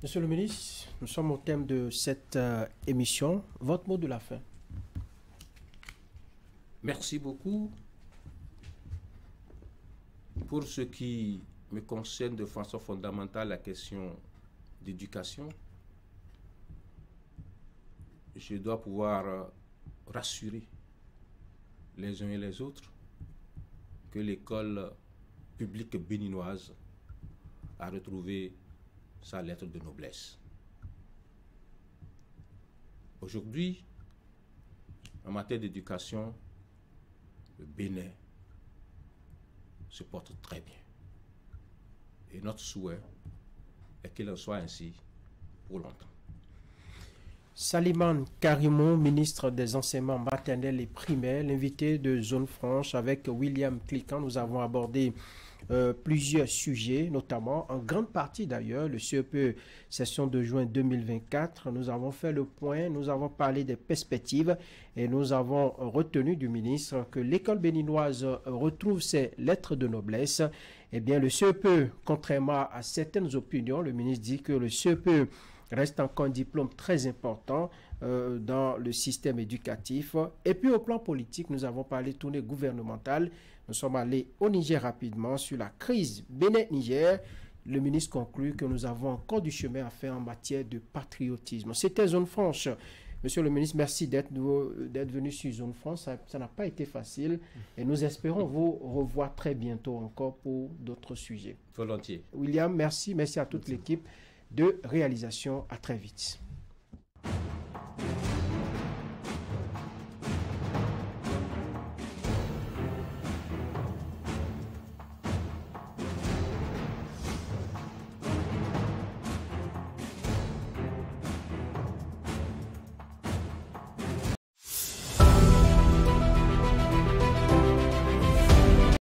S3: Monsieur le ministre, nous sommes au thème de cette émission. Votre mot de la fin.
S2: Merci beaucoup. Pour ce qui me concerne de façon fondamentale, la question d'éducation, je dois pouvoir rassurer les uns et les autres que l'école publique béninoise a retrouvé sa lettre de noblesse. Aujourd'hui, en matière d'éducation, le Bénin se porte très bien. Et notre souhait est qu'il en soit ainsi pour longtemps.
S3: Salimane Karimou, ministre des enseignements maternels et primaires, l'invité de Zone Franche avec William Cliquant. Nous avons abordé plusieurs sujets, notamment en grande partie d'ailleurs le CEPE session de juin 2024. Nous avons fait le point, nous avons parlé des perspectives et nous avons retenu du ministre que l'école béninoise retrouve ses lettres de noblesse. Eh bien, le CEPE, contrairement à certaines opinions, le ministre dit que le CEPE reste encore un diplôme très important dans le système éducatif. Et puis au plan politique, nous avons parlé de tournée gouvernementale. Nous sommes allés au Niger rapidement sur la crise Bénin-Niger. Le ministre conclut que nous avons encore du chemin à faire en matière de patriotisme. C'était Zone Franche. Monsieur le ministre, merci d'être venu sur Zone France. Ça n'a pas été facile et nous espérons vous revoir très bientôt encore pour d'autres sujets.
S2: Volontiers.
S3: William, merci. Merci à toute l'équipe de réalisation. À très vite.